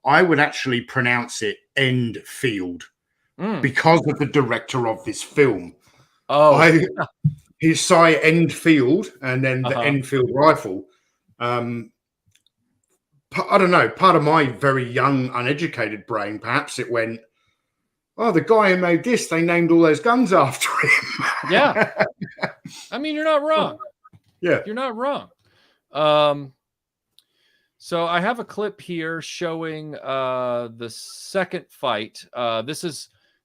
I would actually pronounce it Enfield. Because of the director of this film. His Cy Enfield and then the Enfield rifle. I don't know, part of my very young, uneducated brain, perhaps it went, oh, the guy who made this, they named all those guns after him. Yeah. I mean, you're not wrong. Yeah. You're not wrong. So I have a clip here showing the second fight.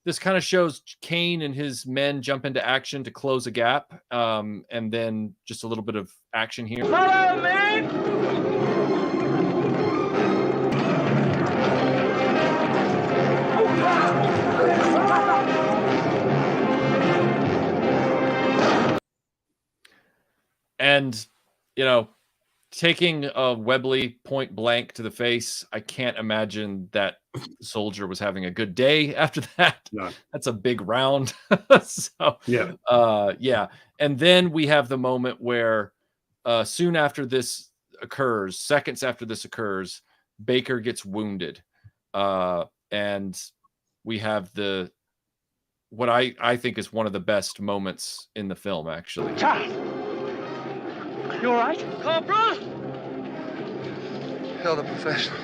This kind of shows Kane and his men jump into action to close a gap, and then just a little bit of action here. Follow me! And, taking a Webley point blank to the face, I can't imagine that soldier was having a good day after that. No. That's a big round. So yeah. And then we have the moment where soon after this occurs, seconds after this occurs, Baker gets wounded. And we have what I think is one of the best moments in the film, actually. You all right, Corporal? You're the professional.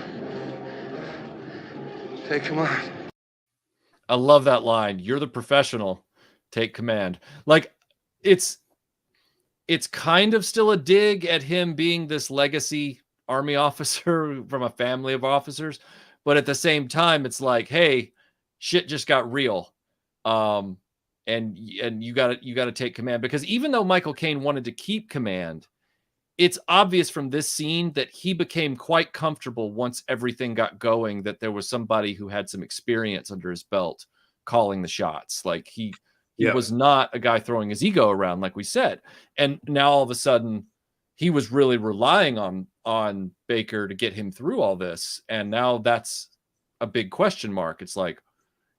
Take command. I love that line. You're the professional. Take command. Like, it's kind of still a dig at him being this legacy army officer from a family of officers, but at the same time, it's like, hey, shit just got real. And you gotta take command, because even though Michael Caine wanted to keep command, it's obvious from this scene that he became quite comfortable once everything got going, that there was somebody who had some experience under his belt calling the shots. Like he was not a guy throwing his ego around, like we said. And now all of a sudden he was really relying on Baker to get him through all this. And now that's a big question mark. It's like,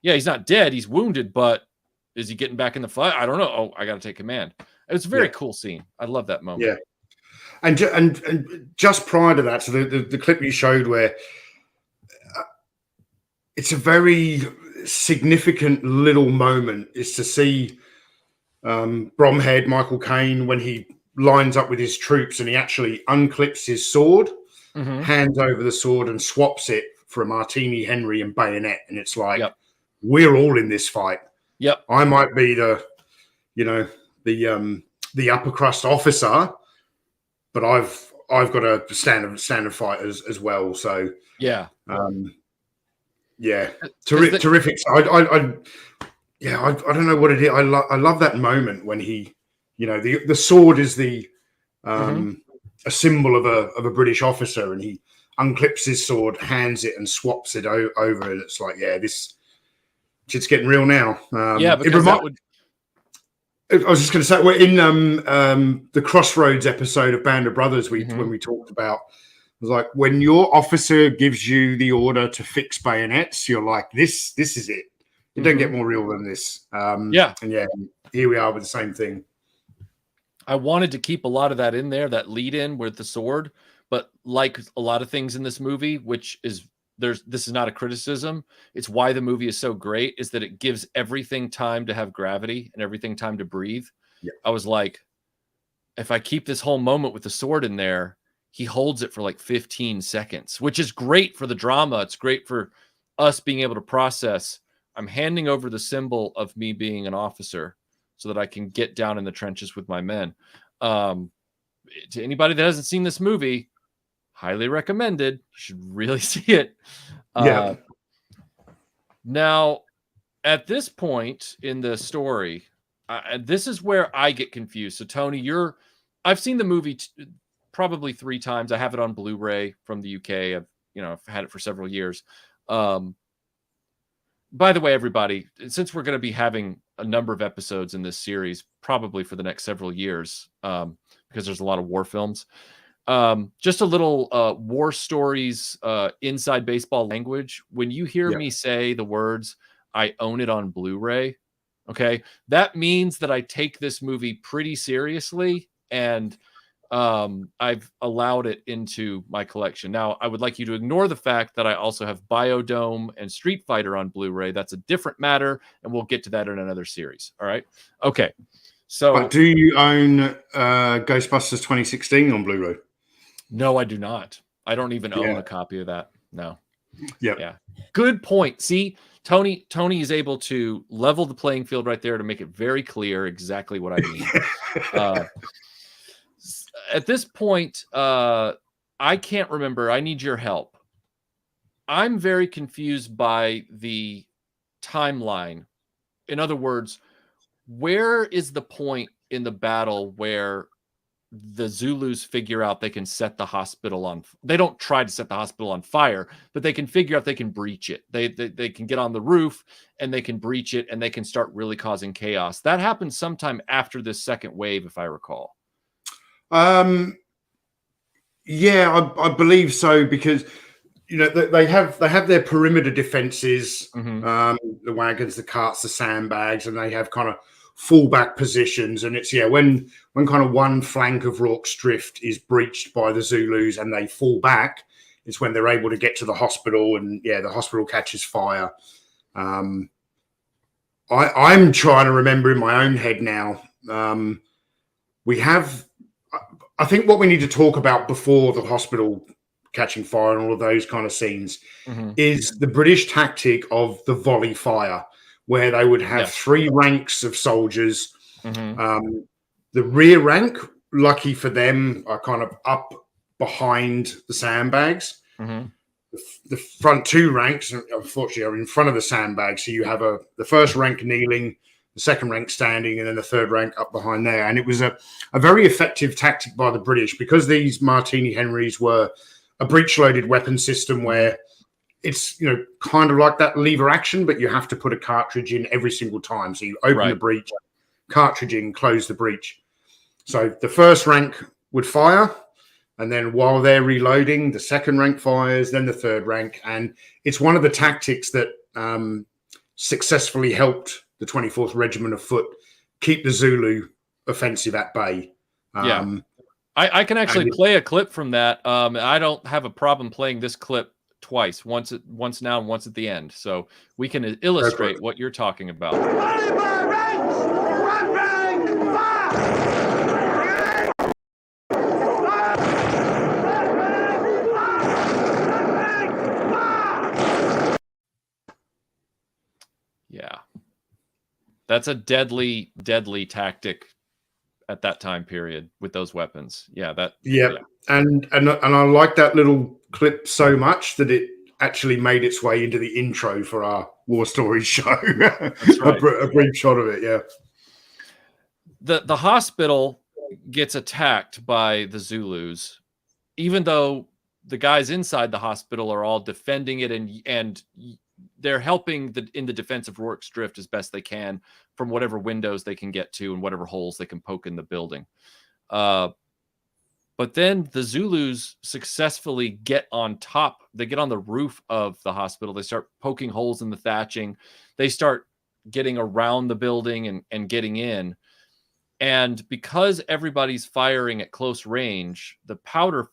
yeah, he's not dead. He's wounded, but is he getting back in the fight? I don't know. Oh, I got to take command. It's a very cool scene. I love that moment. Yeah. And just prior to that, so the clip you showed where it's a very significant little moment is to see Bromhead, Michael Caine, when he lines up with his troops and he actually unclips his sword, hands over the sword and swaps it for a Martini Henry and bayonet. And it's like, we're all in this fight. Yep. I might be the the upper crust officer, but I've got a standard fight as well. So yeah, terrific. I don't know what it is. I love that moment when he, the sword is the a symbol of a British officer, and he unclips his sword, hands it, and swaps it over, and it's like, yeah, this shit's getting real now. because I was just going to say, we're in the Crossroads episode of Band of Brothers. When we talked about, it was like, when your officer gives you the order to fix bayonets, you're like, this is it. It don't get more real than this. And here we are with the same thing. I wanted to keep a lot of that in there, that lead in with the sword, but like a lot of things in this movie, which is this is not a criticism. It's why the movie is so great, is that it gives everything time to have gravity and everything time to breathe. Yeah. I was like, if I keep this whole moment with the sword in there, he holds it for like 15 seconds, which is great for the drama. It's great for us being able to process. I'm handing over the symbol of me being an officer so that I can get down in the trenches with my men. To anybody that hasn't seen this movie, highly recommended. You should really see it. Now, at this point in the story, this is where I get confused. So, Tony, I've seen the movie probably 3 times. I have it on Blu-ray from the UK. I've had it for several years. By the way, everybody, since we're going to be having a number of episodes in this series, probably for the next several years, because there's a lot of war films, just a little war stories, inside baseball language. When you hear me say the words, I own it on Blu-ray, okay, that means that I take this movie pretty seriously, and I've allowed it into my collection. Now, I would like you to ignore the fact that I also have Biodome and Street Fighter on Blu-ray. That's a different matter, and we'll get to that in another series. All right? Okay. So, but do you own Ghostbusters 2016 on Blu-ray? No, I do not. I don't even own a copy of that. No. Yeah. Yeah. Good point. See, Tony is able to level the playing field right there to make it very clear exactly what I mean. At this point, I can't remember. I need your help. I'm very confused by the timeline. In other words, where is the point in the battle where the Zulus figure out they can set the hospital on? They don't try to set the hospital on fire, but they can figure out they can breach it. They can get on the roof and they can breach it, and they can start really causing chaos. That happens sometime after this second wave, if I recall. Yeah, I believe so, because they have their perimeter defenses, the wagons, the carts, the sandbags, and they have kind of fallback positions. And it's when kind of one flank of Rorke's Drift is breached by the Zulus and they fall back, it's when they're able to get to the hospital, and the hospital catches fire. I'm trying to remember in my own head now. I think what we need to talk about before the hospital catching fire and all of those kind of scenes is the British tactic of the volley fire, where they would have 3 ranks of soldiers. The rear rank, lucky for them, are kind of up behind the sandbags. The front 2 ranks, unfortunately, are in front of the sandbags. So you have the first rank kneeling, the second rank standing, and then the third rank up behind there. And it was a very effective tactic by the British, because these Martini Henrys were a breech-loaded weapon system where it's, kind of like that lever action, but you have to put a cartridge in every single time. So you open the breech, cartridge in, close the breech. So the first rank would fire, and then while they're reloading, the second rank fires, then the third rank. And it's one of the tactics that successfully helped the 24th Regiment of Foot keep the Zulu offensive at bay. I can actually play a clip from that. I don't have a problem playing this clip twice, once now and once at the end. So we can illustrate what you're talking about. That's a deadly tactic at that time period with those weapons. Yeah, and I like that little clip so much that it actually made its way into the intro for our War Stories show. That's right. a brief shot of it, yeah. The hospital gets attacked by the Zulus, even though the guys inside the hospital are all defending it, and they're helping in the defense of Rorke's Drift as best they can from whatever windows they can get to and whatever holes they can poke in the building. But then the Zulus successfully get on top. They get on the roof of the hospital. They start poking holes in the thatching. They start getting around the building and getting in. And because everybody's firing at close range, the powder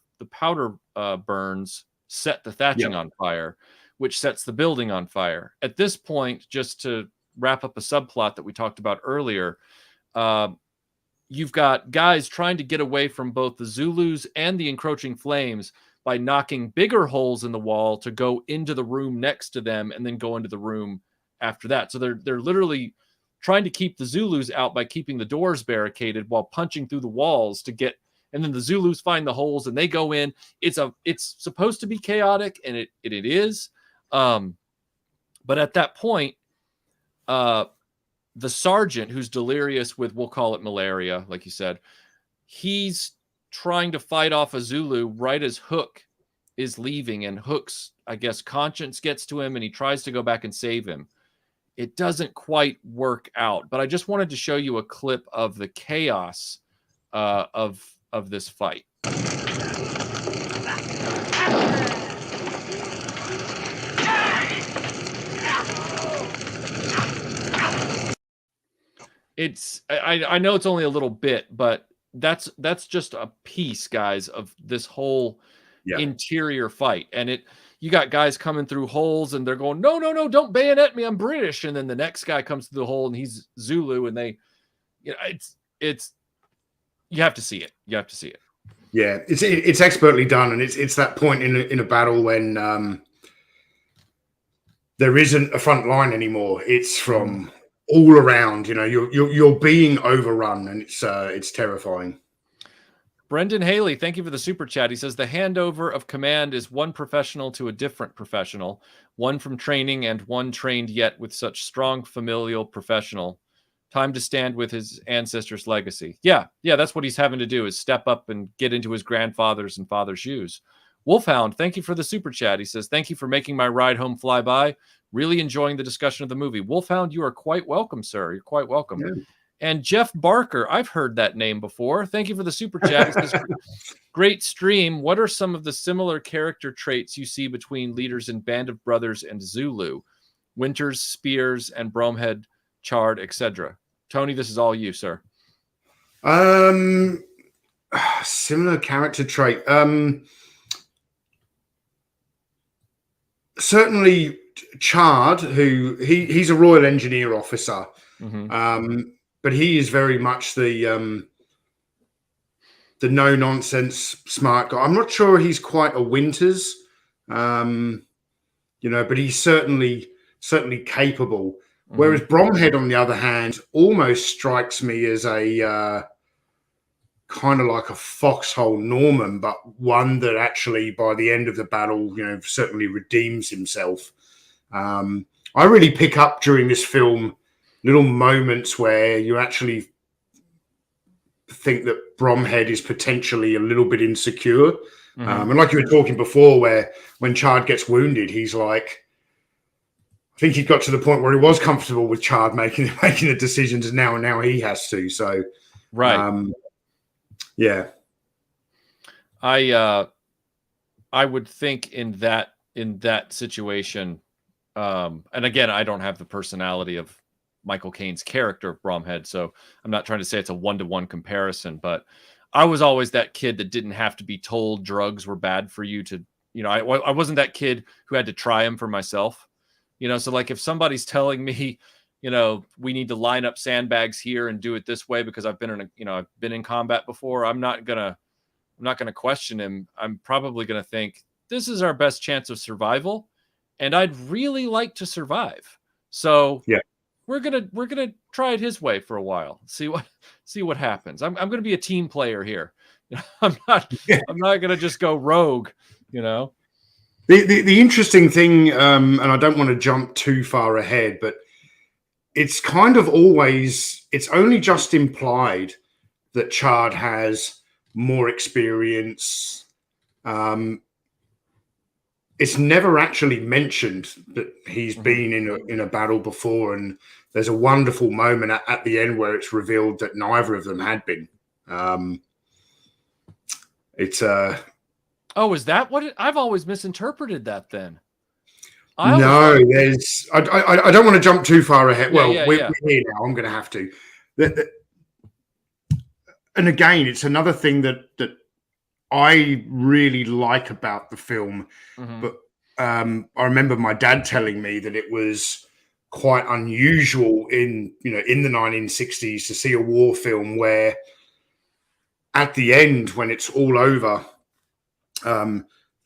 burns set the thatching on fire, which sets the building on fire. At this point, just to wrap up a subplot that we talked about earlier, you've got guys trying to get away from both the Zulus and the encroaching flames by knocking bigger holes in the wall to go into the room next to them and then go into the room after that. So they're literally trying to keep the Zulus out by keeping the doors barricaded while punching through the walls to get, and then the Zulus find the holes and they go in. It's supposed to be chaotic, and it is. But at that point, the sergeant, who's delirious with, we'll call it malaria, like you said, he's trying to fight off a Zulu right as Hook is leaving, and Hook's, I guess, conscience gets to him and he tries to go back and save him. It doesn't quite work out, but I just wanted to show you a clip of the chaos of this fight. I know it's only a little bit, but that's just a piece, guys, of this whole interior fight. And you got guys coming through holes and they're going, no, don't bayonet me, I'm British. And then the next guy comes through the hole and he's Zulu, and it's you have to see it. You have to see it. Yeah, it's expertly done, and it's that point in a battle when there isn't a front line anymore. It's from all around. You know, you're being overrun, and it's terrifying. Brendan Haley, thank you for the super chat. He says the handover of command is one professional to a different professional, one from training and one trained yet with such strong familial professional. Time to stand with his ancestors' legacy. Yeah, that's what he's having to do, is step up and get into his grandfather's and father's shoes. Wolfhound, thank you for the super chat. He says, thank you for making my ride home fly by. Really enjoying the discussion of the movie. Wolfhound, you are quite welcome, sir. You're quite welcome. Yeah. And Jeff Barker, I've heard that name before. Thank you for the super chat. He says, great stream. What are some of the similar character traits you see between leaders in Band of Brothers and Zulu? Winters, Spears, and Bromhead, Chard, etc. Tony, this is all you, sir. Similar character trait. Certainly Chard, who he's a Royal Engineer officer. But he is very much the no-nonsense smart guy. I'm not sure he's quite a Winters, but he's certainly capable. Whereas Bromhead, on the other hand, almost strikes me as a kind of like a foxhole Norman, but one that actually, by the end of the battle, certainly redeems himself. I really pick up during this film little moments where you actually think that Bromhead is potentially a little bit insecure. And like you were talking before, where when Chard gets wounded, he's like, I think he got to the point where he was comfortable with Chard making the decisions, and now he has to. So, right. Yeah. I would think in that situation, and again, I don't have the personality of Michael Caine's character of Bromhead, so I'm not trying to say it's a one-to-one comparison, but I was always that kid that didn't have to be told drugs were bad for you to, I wasn't that kid who had to try them for myself, so like if somebody's telling me, we need to line up sandbags here and do it this way because I've been in combat before, I'm not gonna question him. I'm probably gonna think this is our best chance of survival, and I'd really like to survive. So yeah. We're gonna try it his way for a while. See what happens. I'm going to be a team player here. I'm not going to just go rogue, you know. The interesting thing, and I don't want to jump too far ahead, but it's kind of always, it's only just implied that Chard has more experience. It's never actually mentioned that he's been in a battle before, and there's a wonderful moment at the end where it's revealed that neither of them had been. Oh, is that what I've always misinterpreted that then? I don't want to jump too far ahead. Yeah, we're here now. I'm going to have to. And again, it's another thing that I really like about the film. But I remember my dad telling me that it was quite unusual in the 1960s to see a war film where at the end, when it's all over,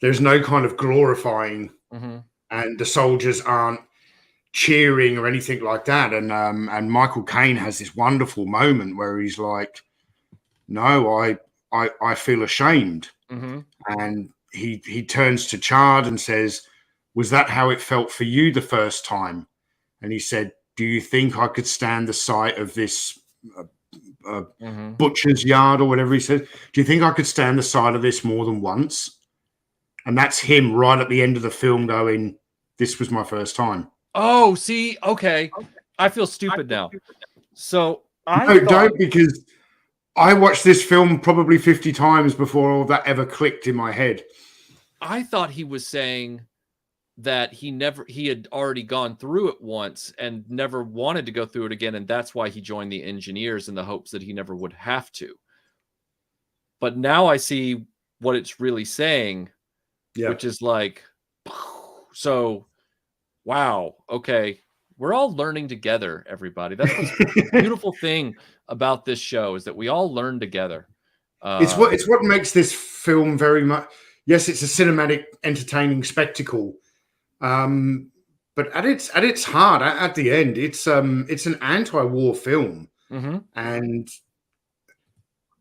there's no kind of glorifying and the soldiers aren't cheering or anything like that. And Michael Caine has this wonderful moment where he's like, no, I feel ashamed. And he turns to Chard and says, was that how it felt for you the first time? And he said, do you think I could stand the sight of this butcher's yard or whatever he said? Do you think I could stand the sight of this more than once? And that's him right at the end of the film going, this was my first time. Oh, see, okay. I feel stupid now. So don't, because I watched this film probably 50 times before all that ever clicked in my head. I thought he was saying that he had already gone through it once and never wanted to go through it again. And that's why he joined the engineers in the hopes that he never would have to. But now I see what it's really saying, which is like, so, wow. Okay. We're all learning together, everybody. That's the beautiful thing about this show is that we all learn together. It's what makes this film very much. Yes, it's a cinematic, entertaining spectacle, but at its heart, at the end, it's an anti-war film, and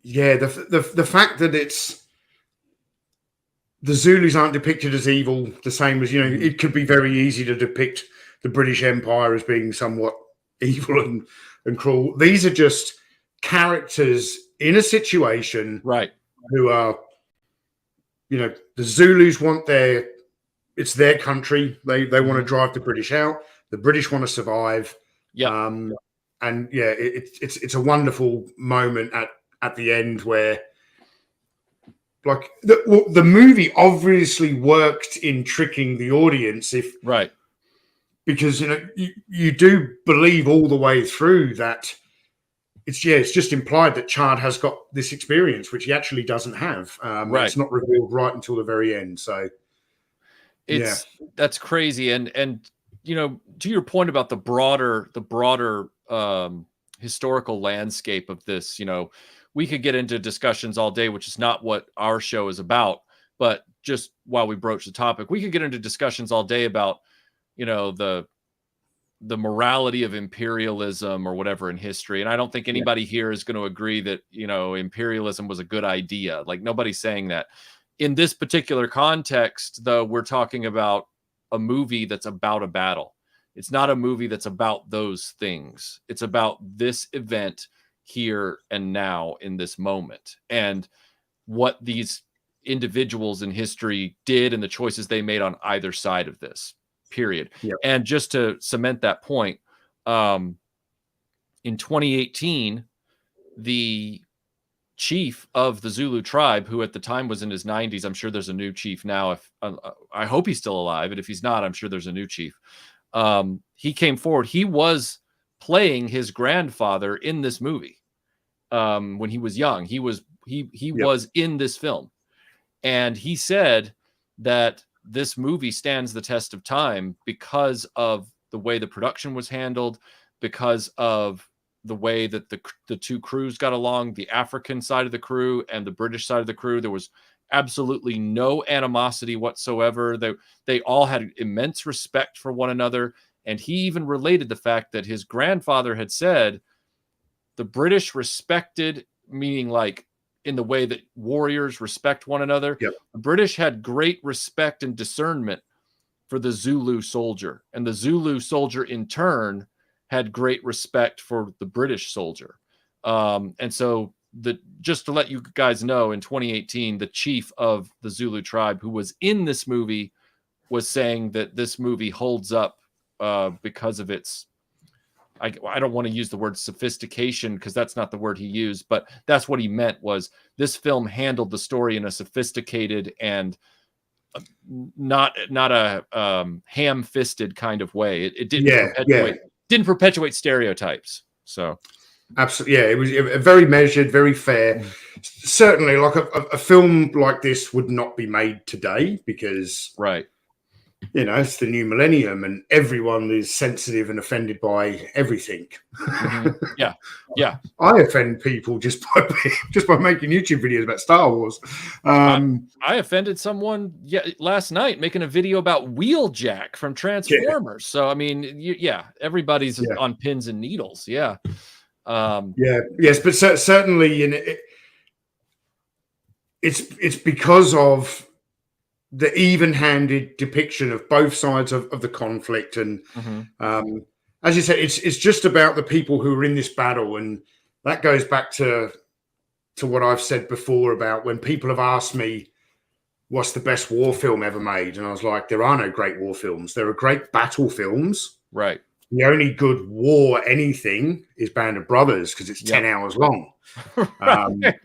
yeah, the fact that the Zulus aren't depicted as evil, the same as it could be very easy to depict the British Empire as being somewhat evil and cruel. These are just characters in a situation, right? Who are, the Zulus want it's their country. They want to drive the British out. The British want to survive. Yeah. And yeah, it's a wonderful moment at the end where, like, the movie obviously worked in tricking the audience, because you do believe all the way through that it's just implied that Chard has got this experience, which he actually doesn't have. It's not revealed right until the very end. So that's crazy. And to your point about the broader historical landscape of this, we could get into discussions all day, which is not what our show is about. But just while we broach the topic, we could get into discussions all day about, the morality of imperialism or whatever in history. And I don't think anybody here is going to agree that, imperialism was a good idea. Like, nobody's saying that. In this particular context, though, we're talking about a movie that's about a battle. It's not a movie that's about those things. It's about this event here and now in this moment, and what these individuals in history did and the choices they made on either side of this, period. And just to cement that point, in 2018, the chief of the Zulu tribe, who at the time was in his 90s, I'm sure there's a new chief now. If I hope he's still alive, and if he's not, I'm sure there's a new chief. He came forward. He was playing his grandfather in this movie when he was young. He was in this film, and he said that this movie stands the test of time because of the way the production was handled, because of the way that the two crews got along, the African side of the crew and the British side of the crew. There was absolutely no animosity whatsoever. They all had immense respect for one another. And he even related the fact that his grandfather had said the British respected, meaning like in the way that warriors respect one another. Yep. The British had great respect and discernment for the Zulu soldier, and the Zulu soldier in turn had great respect for the British soldier. And so just to let you guys know, in 2018, the chief of the Zulu tribe who was in this movie was saying that this movie holds up because of its, I don't want to use the word sophistication because that's not the word he used, but that's what he meant, was this film handled the story in a sophisticated and not a ham-fisted kind of way. It didn't perpetuate stereotypes. So absolutely, yeah, it was very measured, very fair. Certainly, like a film like this would not be made today because, right, you know, it's the new millennium and everyone is sensitive and offended by everything. Yeah. I offend people just by making YouTube videos about Star Wars. I offended someone last night making a video about Wheeljack from Transformers. Yeah. So I mean, everybody's on pins and needles. Yeah. Yes, but certainly, it's because of the even-handed depiction of both sides of the conflict, and as you said, it's just about the people who are in this battle, and that goes back to what I've said before about when people have asked me what's the best war film ever made, and I was like, there are no great war films. There are great battle films. Right. The only good war anything is Band of Brothers because it's 10 hours long. Right.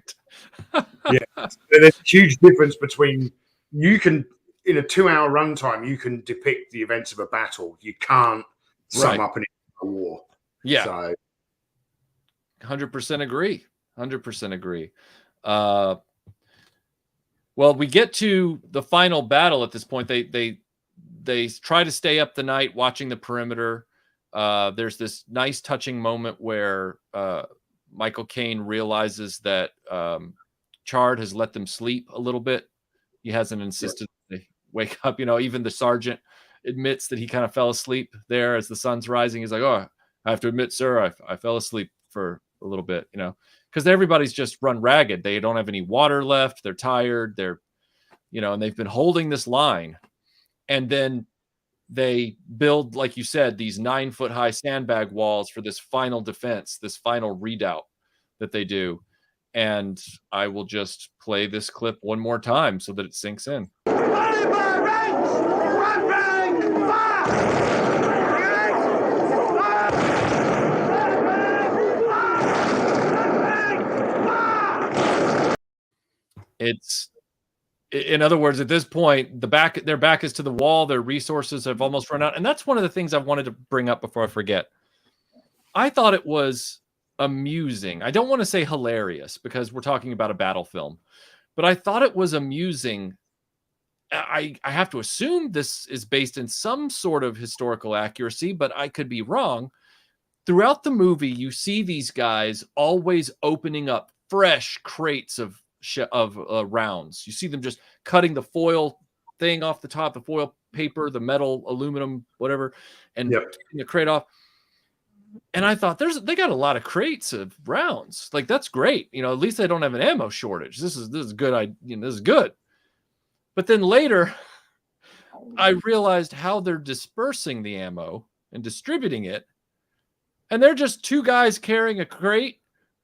There's a huge difference between, you can, in a 2-hour runtime, you can depict the events of a battle. You can't sum up an war. Yeah. So 100% agree. 100% agree. Well, we get to the final battle at this point. They try to stay up the night watching the perimeter. There's this nice touching moment where Michael Caine realizes that Chard has let them sleep a little bit. He hasn't insisted they wake up. You know, even the sergeant admits that he kind of fell asleep there as the sun's rising. He's like, "Oh, I have to admit, sir, I fell asleep for a little bit," you know, because everybody's just run ragged. They don't have any water left. They're tired. They're, you know, and they've been holding this line. And then they build, like you said, these 9-foot-high sandbag walls for this final defense, this final redoubt that they do. And I will just play this clip one more time so that it sinks in. It's, in other words, at this point, their back is to the wall. Their resources have almost run out. And that's one of the things I wanted to bring up before I forget. I thought it was amusing. I don't want to say hilarious because we're talking about a battle film, but I thought it was amusing. I have to assume this is based in some sort of historical accuracy, but I could be wrong. Throughout the movie, you see these guys always opening up fresh crates of rounds. You see them just cutting the foil thing off the top, the foil paper, the metal, aluminum, whatever, and taking the crate off. And I thought they got a lot of crates of rounds. Like, that's great. You know, at least they don't have an ammo shortage. This is good. This is good. But then later, I realized how they're dispersing the ammo and distributing it. And they're just two guys carrying a crate.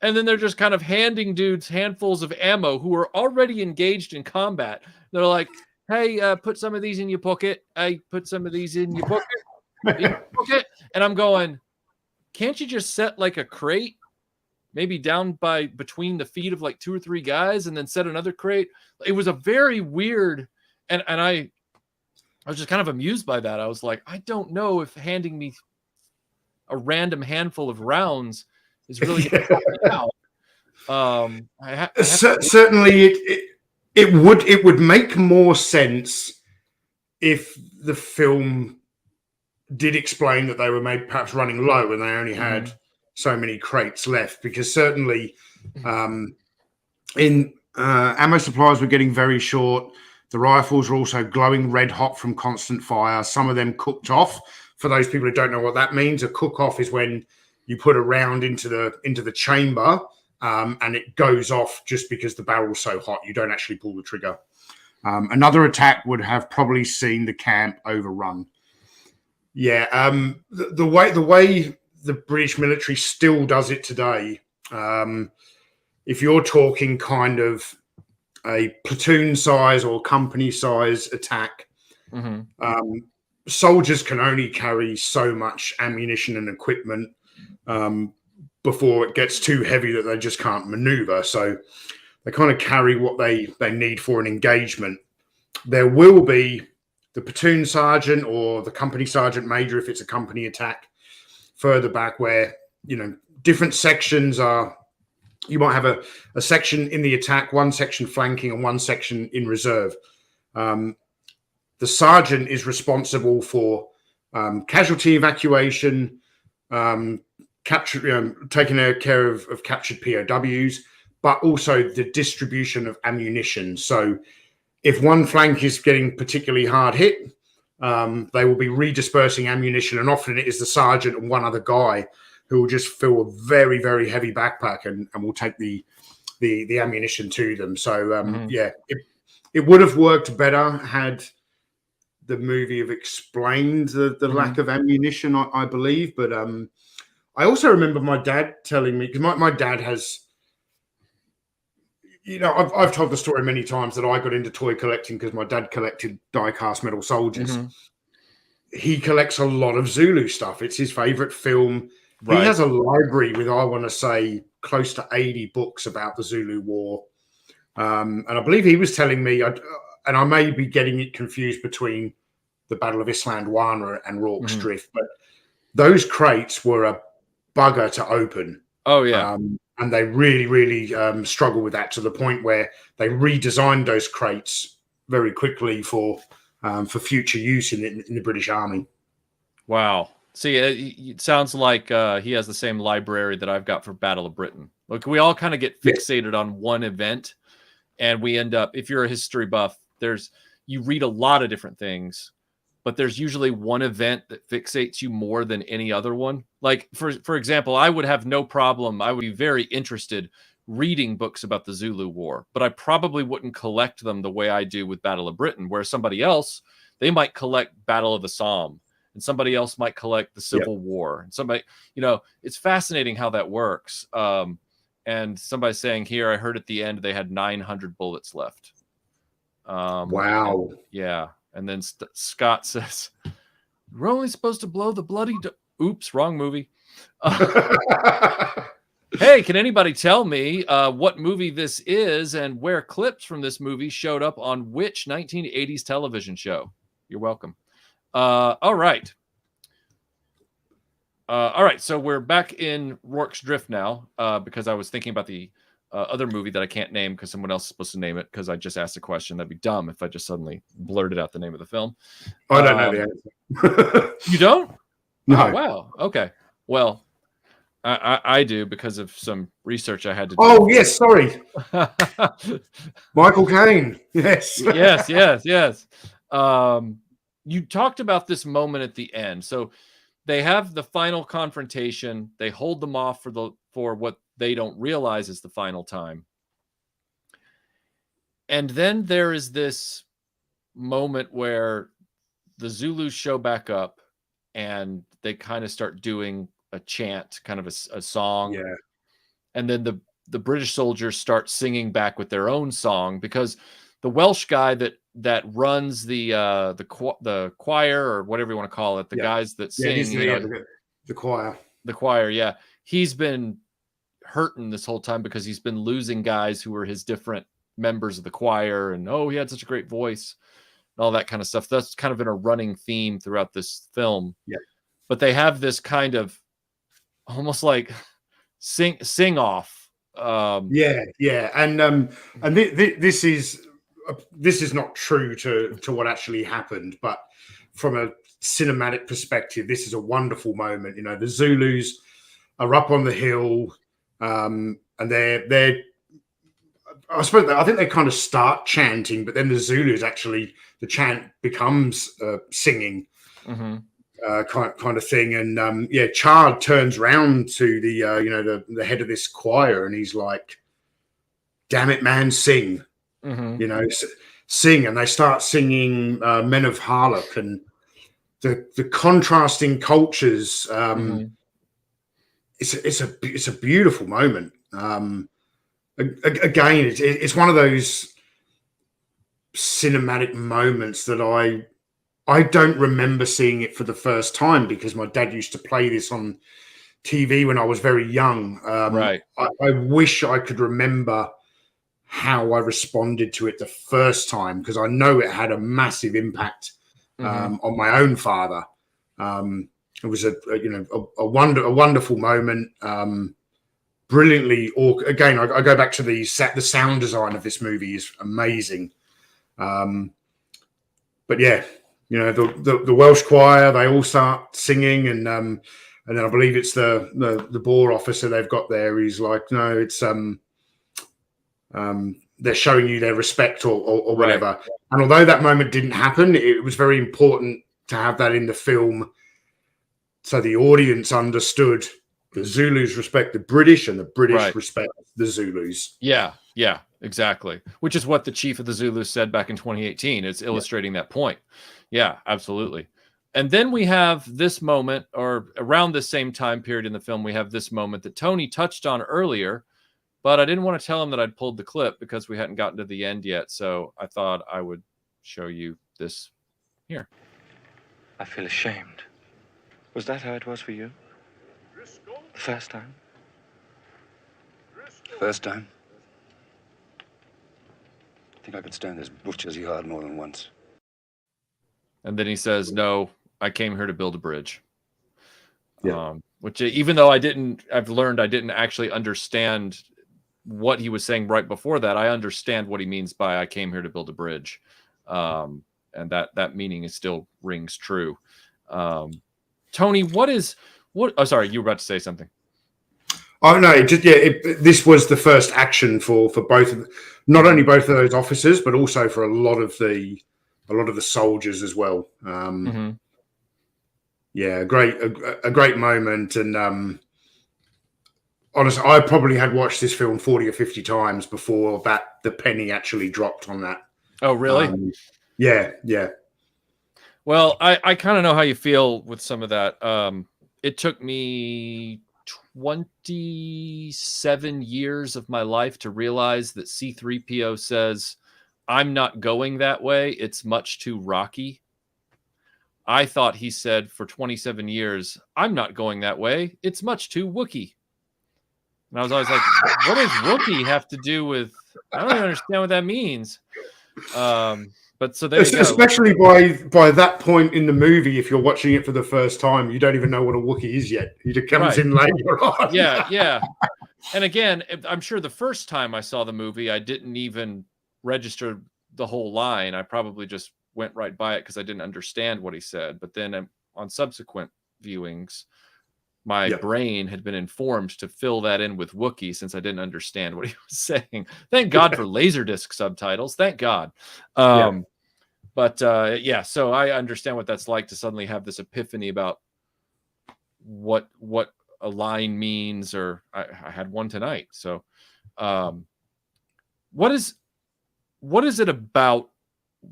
And then they're just kind of handing dudes handfuls of ammo who are already engaged in combat. They're like, "Hey, put some of these in your pocket. Hey, put some of these in your pocket. And I'm going, can't you just set like a crate maybe down between the feet of like 2 or 3 guys and then set another crate? It was a very weird, and I was just kind of amused by that. I was like, I don't know if handing me a random handful of rounds is really going to help me out. Certainly it would make more sense if the film did explain that they were perhaps running low and they only had so many crates left, because certainly in ammo supplies were getting very short. The rifles are also glowing red hot from constant fire. Some of them cooked off. For those people who don't know what that means, a cook off is when you put a round into the chamber and it goes off just because the barrel's so hot. You don't actually pull the trigger. Another attack would have probably seen the camp overrun. Yeah, the way the British military still does it today, if you're talking kind of a platoon size or company size attack, soldiers can only carry so much ammunition and equipment before it gets too heavy that they just can't maneuver. So they kind of carry what they need for an engagement. There will be the platoon sergeant or the company sergeant major if it's a company attack further back where, different sections are. You might have a section in the attack, one section flanking and one section in reserve. The sergeant is responsible for casualty evacuation, taking care of captured POWs, but also the distribution of ammunition. So if one flank is getting particularly hard hit, they will be redispersing ammunition, and often it is the sergeant and one other guy who will just fill a very, very heavy backpack and will take the ammunition to them. So it would have worked better had the movie have explained the lack of ammunition, I believe. But I also remember my dad telling me, because my dad has, I've told the story many times that I got into toy collecting because my dad collected die-cast metal soldiers. He collects a lot of Zulu stuff. It's his favorite film. Right. He has a library with, I want to say, close to 80 books about the Zulu War. And I believe he was telling me, and I may be getting it confused between the Battle of Islandwana and Rorke's Drift, but those crates were a bugger to open. Oh, yeah. And they really, really struggle with that to the point where they redesigned those crates very quickly for future use in the British Army. Wow. See, it sounds like he has the same library that I've got for Battle of Britain. Look, we all kind of get fixated on one event, and we end up, if you're a history buff, you read a lot of different things, but there's usually one event that fixates you more than any other one. Like, for example, I would have no problem. I would be very interested reading books about the Zulu War, but I probably wouldn't collect them the way I do with Battle of Britain, where somebody else, they might collect Battle of the Somme, and somebody else might collect the Civil War. And somebody, it's fascinating how that works. And somebody's saying here, I heard at the end they had 900 bullets left. Wow. Yeah. And then Scott says, we're only supposed to blow the bloody... Oops, wrong movie. Hey, can anybody tell me what movie this is and where clips from this movie showed up on which 1980s television show? You're welcome. All right. So we're back in Rorke's Drift now because I was thinking about the other movie that I can't name because someone else is supposed to name it because I just asked a question. That'd be dumb if I just suddenly blurted out the name of the film. I don't know the answer. You don't? No. Oh, wow. Okay. Well, I do because of some research I had to do. Oh, yes. Sorry. Michael Caine. Yes. Yes. You talked about this moment at the end. So they have the final confrontation. They hold them off for what they don't realize is the final time. And then there is this moment where the Zulus show back up and they kind of start doing a chant, kind of a song. Yeah. And then the British soldiers start singing back with their own song because the Welsh guy that runs the choir or whatever you want to call it, the guys that sing, the choir. The choir, yeah. He's been hurting this whole time because he's been losing guys who were his different members of the choir, and he had such a great voice and all that kind of stuff. That's kind of been a running theme throughout this film. Yeah. But they have this kind of almost like sing off. And this is not true to what actually happened, but from a cinematic perspective, this is a wonderful moment. The Zulus are up on the hill, and they're I suppose I think they kind of start chanting, but then the Zulus actually the chant becomes singing. Mm-hmm. Kind of thing, and Chard turns round to the the head of this choir, and he's like, "Damn it, man, sing!" Mm-hmm. Sing, and they start singing "Men of Harlech," and the contrasting cultures. It's a beautiful moment. Again, it's one of those cinematic moments that I don't remember seeing it for the first time because my dad used to play this on TV when I was very young. Right. I wish I could remember how I responded to it the first time because I know it had a massive impact on my own father. It was a wonderful moment. Brilliantly, again, I go back to the sound design of this movie is amazing. But yeah. The Welsh choir, they all start singing, and then I believe it's the Boer officer they've got there. He's like, no, it's they're showing you their respect or whatever. Right. And although that moment didn't happen, it was very important to have that in the film, so the audience understood the Zulus respect the British and the British respect the Zulus. Yeah, exactly. Which is what the chief of the Zulus said back in 2018. It's illustrating that point. Yeah, absolutely. And then we have this moment, or around the same time period in the film, we have this moment that Tony touched on earlier, but I didn't want to tell him that I'd pulled the clip because we hadn't gotten to the end yet. So I thought I would show you this here. I feel ashamed. Was that how it was for you? The first time? First time? I think I could stand this butcher's yard more than once. And then he says, no, I came here to build a bridge. Yeah. Which, even though I've learned I didn't actually understand what he was saying right before that, I understand what he means by I came here to build a bridge. And that meaning still rings true. Tony, oh, sorry, you were about to say something. Oh no! This was the first action for both of, not only both of those officers, but also for a lot of the soldiers as well. Yeah, a great moment, and honestly, I probably had watched this film 40 or 50 times before the penny actually dropped on that. Oh, really? Yeah. Well, I kind of know how you feel with some of that. It took me 27 years of my life to realize that C-3PO says, I'm not going that way. It's much too rocky. I thought he said for 27 years, I'm not going that way. It's much too Wookiee. And I was always like, what does Wookiee have to do with, I don't even understand what that means. But so there you go. Especially by that point in the movie, if you're watching it for the first time, you don't even know what a Wookiee is yet. He just comes in later on. Yeah. And again, I'm sure the first time I saw the movie, I didn't even register the whole line. I probably just went right by it because I didn't understand what he said. But then on subsequent viewings, my brain had been informed to fill that in with Wookiee since I didn't understand what he was saying. Thank God for Laserdisc subtitles. Thank God. But so I understand what that's like to suddenly have this epiphany about what a line means, or I had one tonight. So what is it about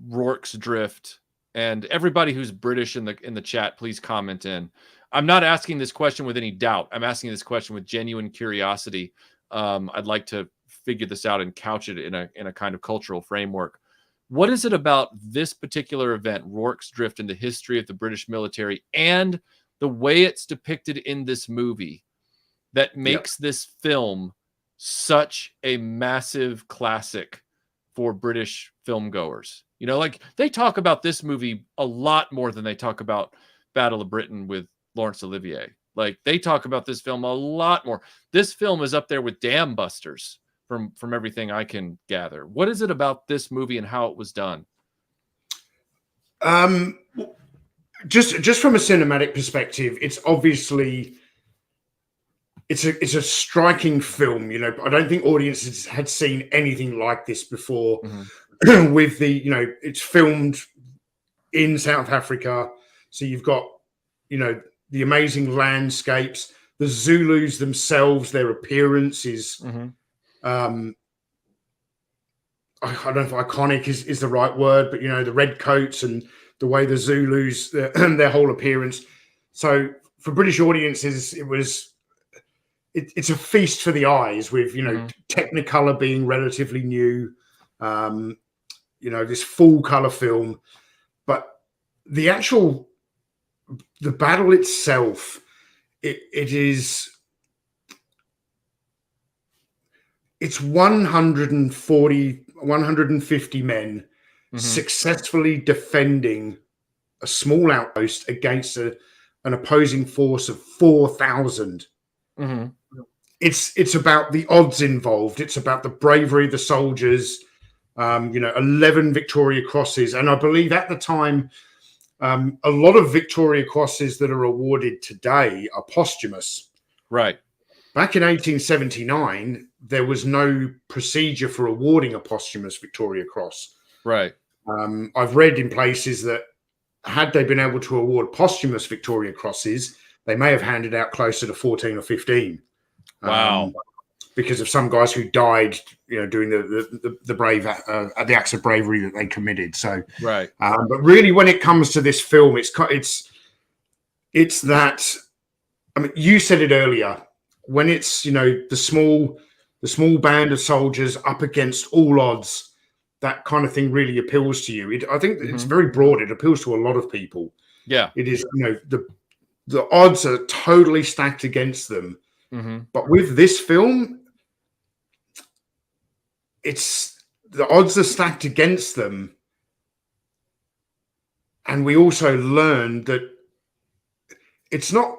Rourke's drift? And everybody who's British in the chat, please comment in. I'm not asking this question with any doubt. I'm asking this question with genuine curiosity. I'd like to figure this out and couch it in a kind of cultural framework. What is it about this particular event, Rourke's drift in the history of the British military, and the way it's depicted in this movie that makes this film such a massive classic for British film goers? You know, like they talk about this movie a lot more than they talk about Battle of Britain with Laurence Olivier. Like they talk about this film a lot more. This film is up there with Dam Busters from everything I can gather. What is it about this movie and how it was done? Just from a cinematic perspective, it's it's a striking film. You know, I don't think audiences had seen anything like this before. With the, you know, it's filmed in South Africa, so you've got, you know, the amazing landscapes, the Zulus themselves, their appearance is, I don't know if iconic is the right word, but, you know, the red coats and the way the Zulus, their whole appearance. So for British audiences, it's a feast for the eyes with, you know, Technicolor being relatively new, you know, this full color film, but the battle itself, it's 150 men successfully defending a small outpost against an opposing force of 4,000. It's about the odds involved. It's about the bravery of the soldiers. You know, 11 Victoria Crosses, and I believe at the time, a lot of Victoria Crosses that are awarded today are posthumous. Right. Back in 1879, there was no procedure for awarding a posthumous Victoria Cross. Right. I've read in places that had they been able to award posthumous Victoria Crosses, they may have handed out closer to 14 or 15. Wow. Because of some guys who died, you know, doing the acts of bravery that they committed. So, right. But really, when it comes to this film, it's that. I mean, you said it earlier. When it's, you know, the small band of soldiers up against all odds, that kind of thing really appeals to you. I think it's very broad. It appeals to a lot of people. Yeah. It is, you know, the odds are totally stacked against them. But with this film, the odds are stacked against them. And we also learned that it's not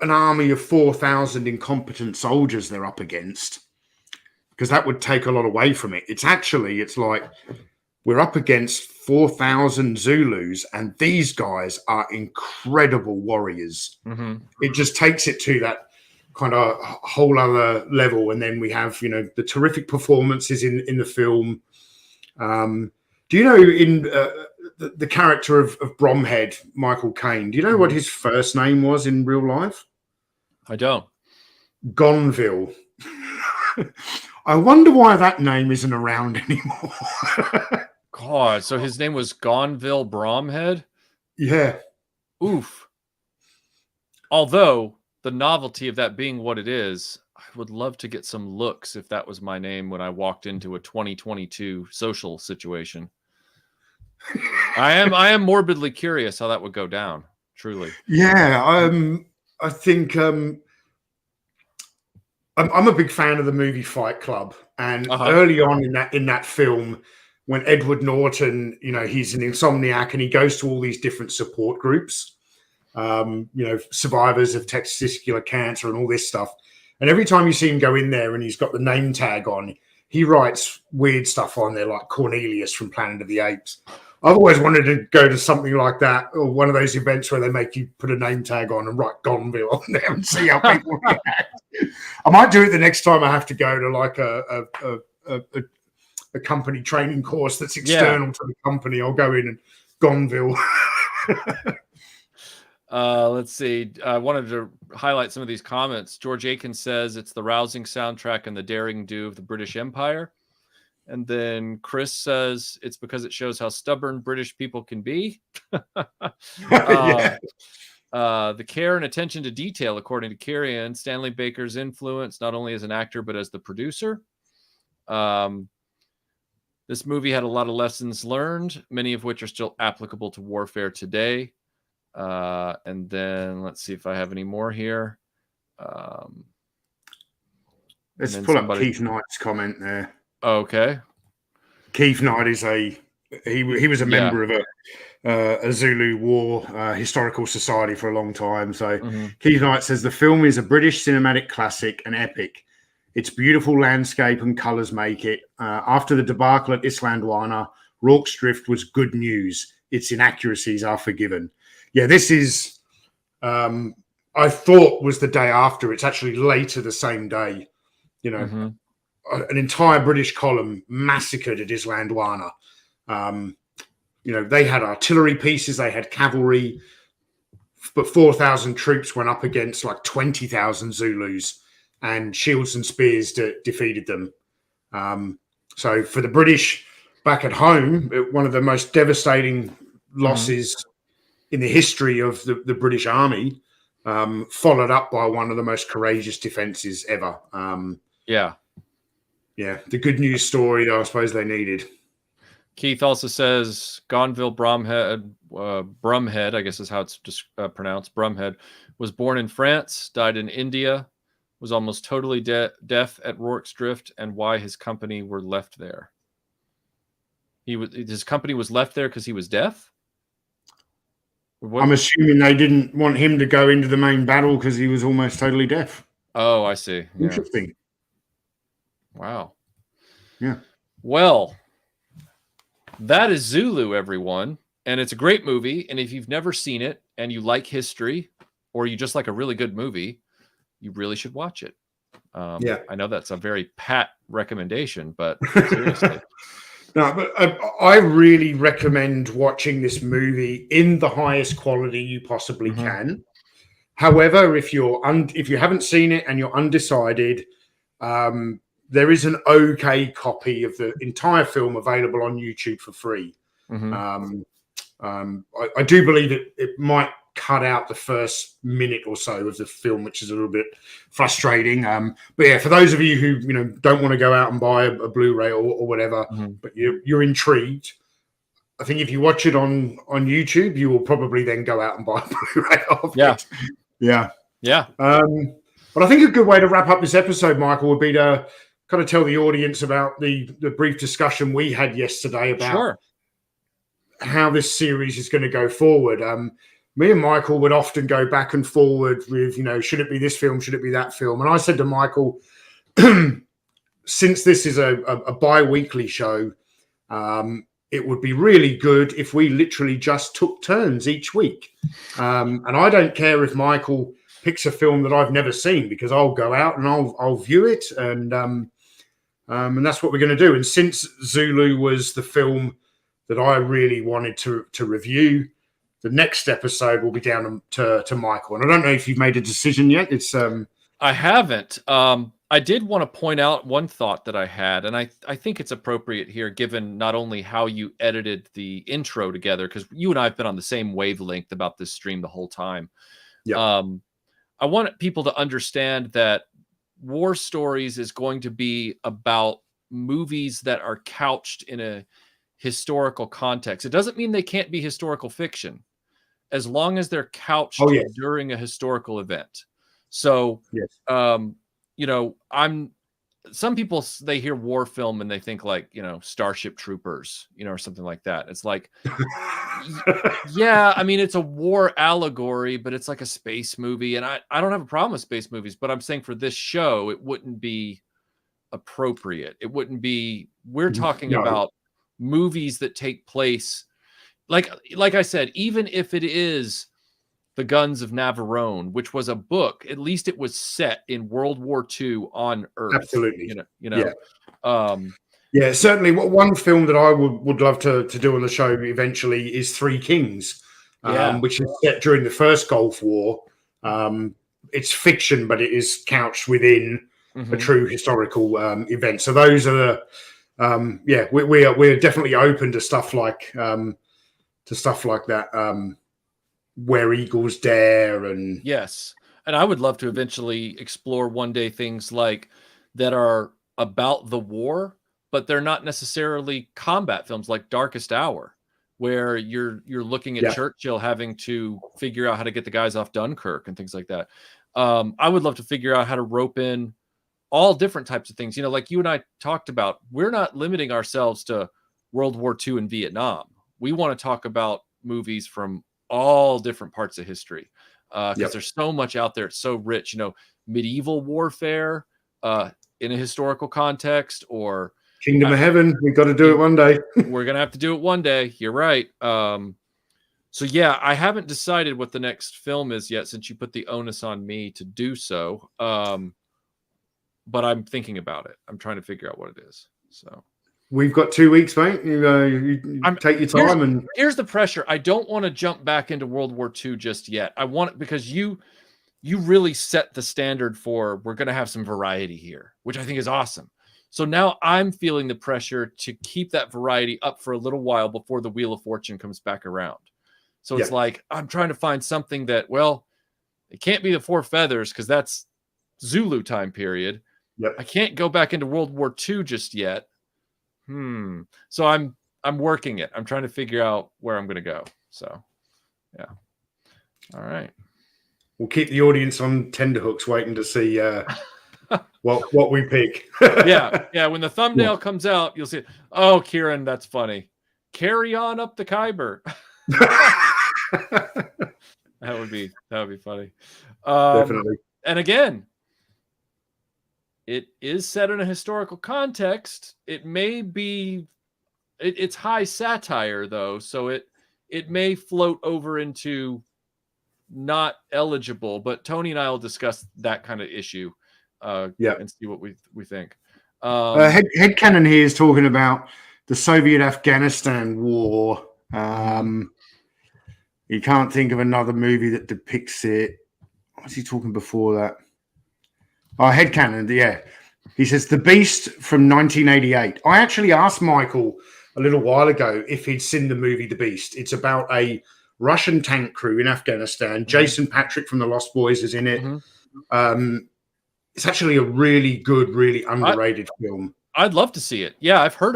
an army of 4,000 incompetent soldiers they're up against, because that would take a lot away from it. It's like we're up against 4,000 Zulus, and these guys are incredible warriors. It just takes it to that kind of whole other level. And then we have, you know, the terrific performances in the film. Do you know in the character of Bromhead, Michael Caine, do you know what his first name was in real life? I don't. Gonville. I wonder why that name isn't around anymore. God, so his name was Gonville Bromhead? Yeah. Oof. Although the novelty of that being what it is, I would love to get some looks if that was my name when I walked into a 2022 social situation. I am morbidly curious how that would go down, truly. Yeah, I think I'm a big fan of the movie Fight Club, and early on in that film, when Edward Norton, you know, he's an insomniac and he goes to all these different support groups, you know, survivors of testicular cancer and all this stuff. And every time you see him go in there and he's got the name tag on, he writes weird stuff on there like Cornelius from Planet of the Apes. I've always wanted to go to something like that, or one of those events where they make you put a name tag on and write Gonville on there and see how people react. I might do it the next time I have to go to like a company training course that's external to the company. I'll go in and Gonville. Let's see. I wanted to highlight some of these comments. George Aiken says it's the rousing soundtrack and the daring do of the British Empire. And then Chris says it's because it shows how stubborn British people can be. The care and attention to detail, according to Kieran, Stanley Baker's influence, not only as an actor, but as the producer. This movie had a lot of lessons learned, many of which are still applicable to warfare today. And then let's see if I have any more here. Let's pull up Keith Knight's comment there. Okay. Keith Knight is he was a member of a Zulu war historical society for a long time. So Keith Knight says the film is a British cinematic classic and epic. Its beautiful landscape and colours make it. After the debacle at Islandwana, Rorke's Drift was good news. Its inaccuracies are forgiven. Yeah, this is. I I thought was the day after. It's actually later the same day. You know, Mm-hmm. an entire British column massacred at Islandwana. You know, they had artillery pieces, they had cavalry, but 4,000 troops went up against like 20,000 Zulus, and shields and spears defeated them. So for the British back at home, one of the most devastating losses in the history of the British Army, followed up by one of the most courageous defenses ever. Yeah. The good news story I suppose they needed. Keith also says Gonville Brumhead, I guess is how it's pronounced, Brumhead, was born in France, died in India, was almost totally deaf at Rorke's Drift, and why his company were left there. His company was left there because he was deaf? I'm assuming they didn't want him to go into the main battle because he was almost totally deaf. Oh, I see. Yeah. Interesting. Wow. Yeah. Well, that is Zulu, everyone. And it's a great movie. And if you've never seen it and you like history, or you just like a really good movie, you really should watch it. I know that's a very pat recommendation, but seriously. No, but I really recommend watching this movie in the highest quality you possibly can. However, if you haven't seen it and you're undecided, there is an okay copy of the entire film available on YouTube for free. I do believe it might cut out the first minute or so of the film, which is a little bit frustrating. But yeah, for those of you who don't want to go out and buy a Blu-ray or whatever, but you're intrigued, I think if you watch it on YouTube, you will probably then go out and buy a Blu-ray of it. Yeah. But I think a good way to wrap up this episode, Michael, would be to kind of tell the audience about the brief discussion we had yesterday about how this series is going to go forward. Me and Michael would often go back and forward with, should it be this film? Should it be that film? And I said to Michael, since this is a bi-weekly show, it would be really good if we literally just took turns each week. And I don't care if Michael picks a film that I've never seen, because I'll go out and I'll view it. And that's what we're going to do. And since Zulu was the film that I really wanted to review, the next episode will be down to Michael. And I don't know if you've made a decision yet. I haven't. I did want to point out one thought that I had, and I think it's appropriate here, given not only how you edited the intro together, because you and I have been on the same wavelength about this stream the whole time. Yeah. I want people to understand that War Stories is going to be about movies that are couched in a historical context. It doesn't mean they can't be historical fiction, as long as they're couched during a historical event. So, some people, they hear war film and they think like, Starship Troopers, or something like that. It's like, yeah, I mean, it's a war allegory, but it's like a space movie. And I don't have a problem with space movies, but I'm saying for this show, it wouldn't be appropriate. It wouldn't be, we're talking about movies that take place, like I said, even if it is The Guns of Navarone, which was a book, at least it was set in World War II on Earth. Absolutely. Yeah. Certainly. One film that I would love to do on the show eventually is Three Kings, which is set during the first Gulf War. It's fiction, but it is couched within a true historical event. So those are the we're definitely open to stuff like that. Where Eagles Dare and yes, and I would love to eventually explore one day things like that are about the war, but they're not necessarily combat films, like Darkest Hour, where you're looking at Churchill having to figure out how to get the guys off Dunkirk and things like that. I would love to figure out how to rope in all different types of things. Like you and I talked about, we're not limiting ourselves to World War II and Vietnam. We want to talk about movies from all different parts of history, because there's so much out there. It's so rich, medieval warfare in a historical context, or Kingdom of Heaven. We've got to do it one day. We're gonna have to do it one day. You're right. So yeah, I haven't decided what the next film is yet, since you put the onus on me to do so. But I'm thinking about it. I'm trying to figure out what it is. So we've got 2 weeks, mate. You take your time. Here's the pressure. I don't want to jump back into World War II just yet. I want it because you really set the standard for we're going to have some variety here, which I think is awesome. So now I'm feeling the pressure to keep that variety up for a little while before the Wheel of Fortune comes back around. So it's like I'm trying to find something that, well, it can't be the Four Feathers because that's Zulu time period. Yep. I can't go back into World War II just yet. So I'm working it. I'm trying to figure out where I'm going to go. So, yeah. All right. We'll keep the audience on tenterhooks waiting to see what we pick. yeah. When the thumbnail comes out, you'll see, oh, Kieran, that's funny. Carry on up the Khyber. That would be funny. Definitely. And again, it is set in a historical context. It may be, it's high satire though, so it may float over into not eligible. But Tony and I will discuss that kind of issue, and see what we think. Headcanon here is talking about the Soviet-Afghanistan war. You can't think of another movie that depicts it. What was he talking before that? Oh, Headcanon, yeah. He says The Beast from 1988. I actually asked Michael a little while ago if he'd seen the movie The Beast. It's about a Russian tank crew in Afghanistan. Jason Patrick from The Lost Boys is in it. It's actually a really good, really underrated film. I'd love to see it. Yeah, I've heard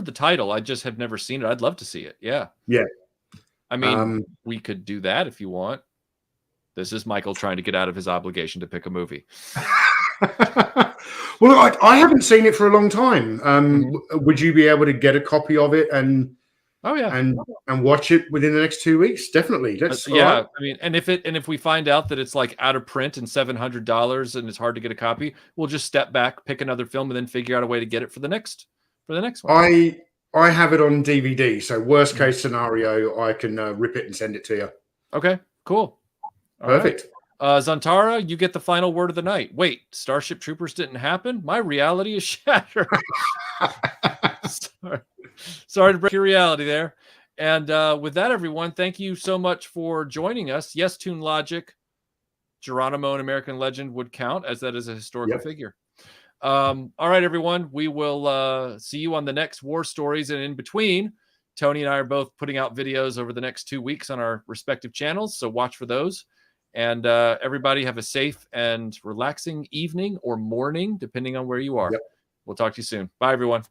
the title. I just have never seen it. I'd love to see it. Yeah. Yeah. I mean, we could do that if you want. This is Michael trying to get out of his obligation to pick a movie. Well, I haven't seen it for a long time. Would you be able to get a copy of it and watch it within the next 2 weeks? Definitely. That's I mean, and if we find out that it's like out of print and $700 and it's hard to get a copy, we'll just step back, pick another film, and then figure out a way to get it for the next one. I have it on DVD, so worst case scenario, I can rip it and send it to you. Okay, cool. Perfect. Right. Zantara, you get the final word of the night. Wait, Starship Troopers didn't happen? My reality is shattered. Sorry to break your reality there. And with that, everyone, thank you so much for joining us. Yes, Toon Logic, Geronimo, an American legend, would count, as that is a historical figure. All right, everyone, we will see you on the next War Stories. And in between, Tony and I are both putting out videos over the next 2 weeks on our respective channels, so watch for those. And everybody have a safe and relaxing evening or morning, depending on where you are. We'll talk to you soon. Bye, everyone.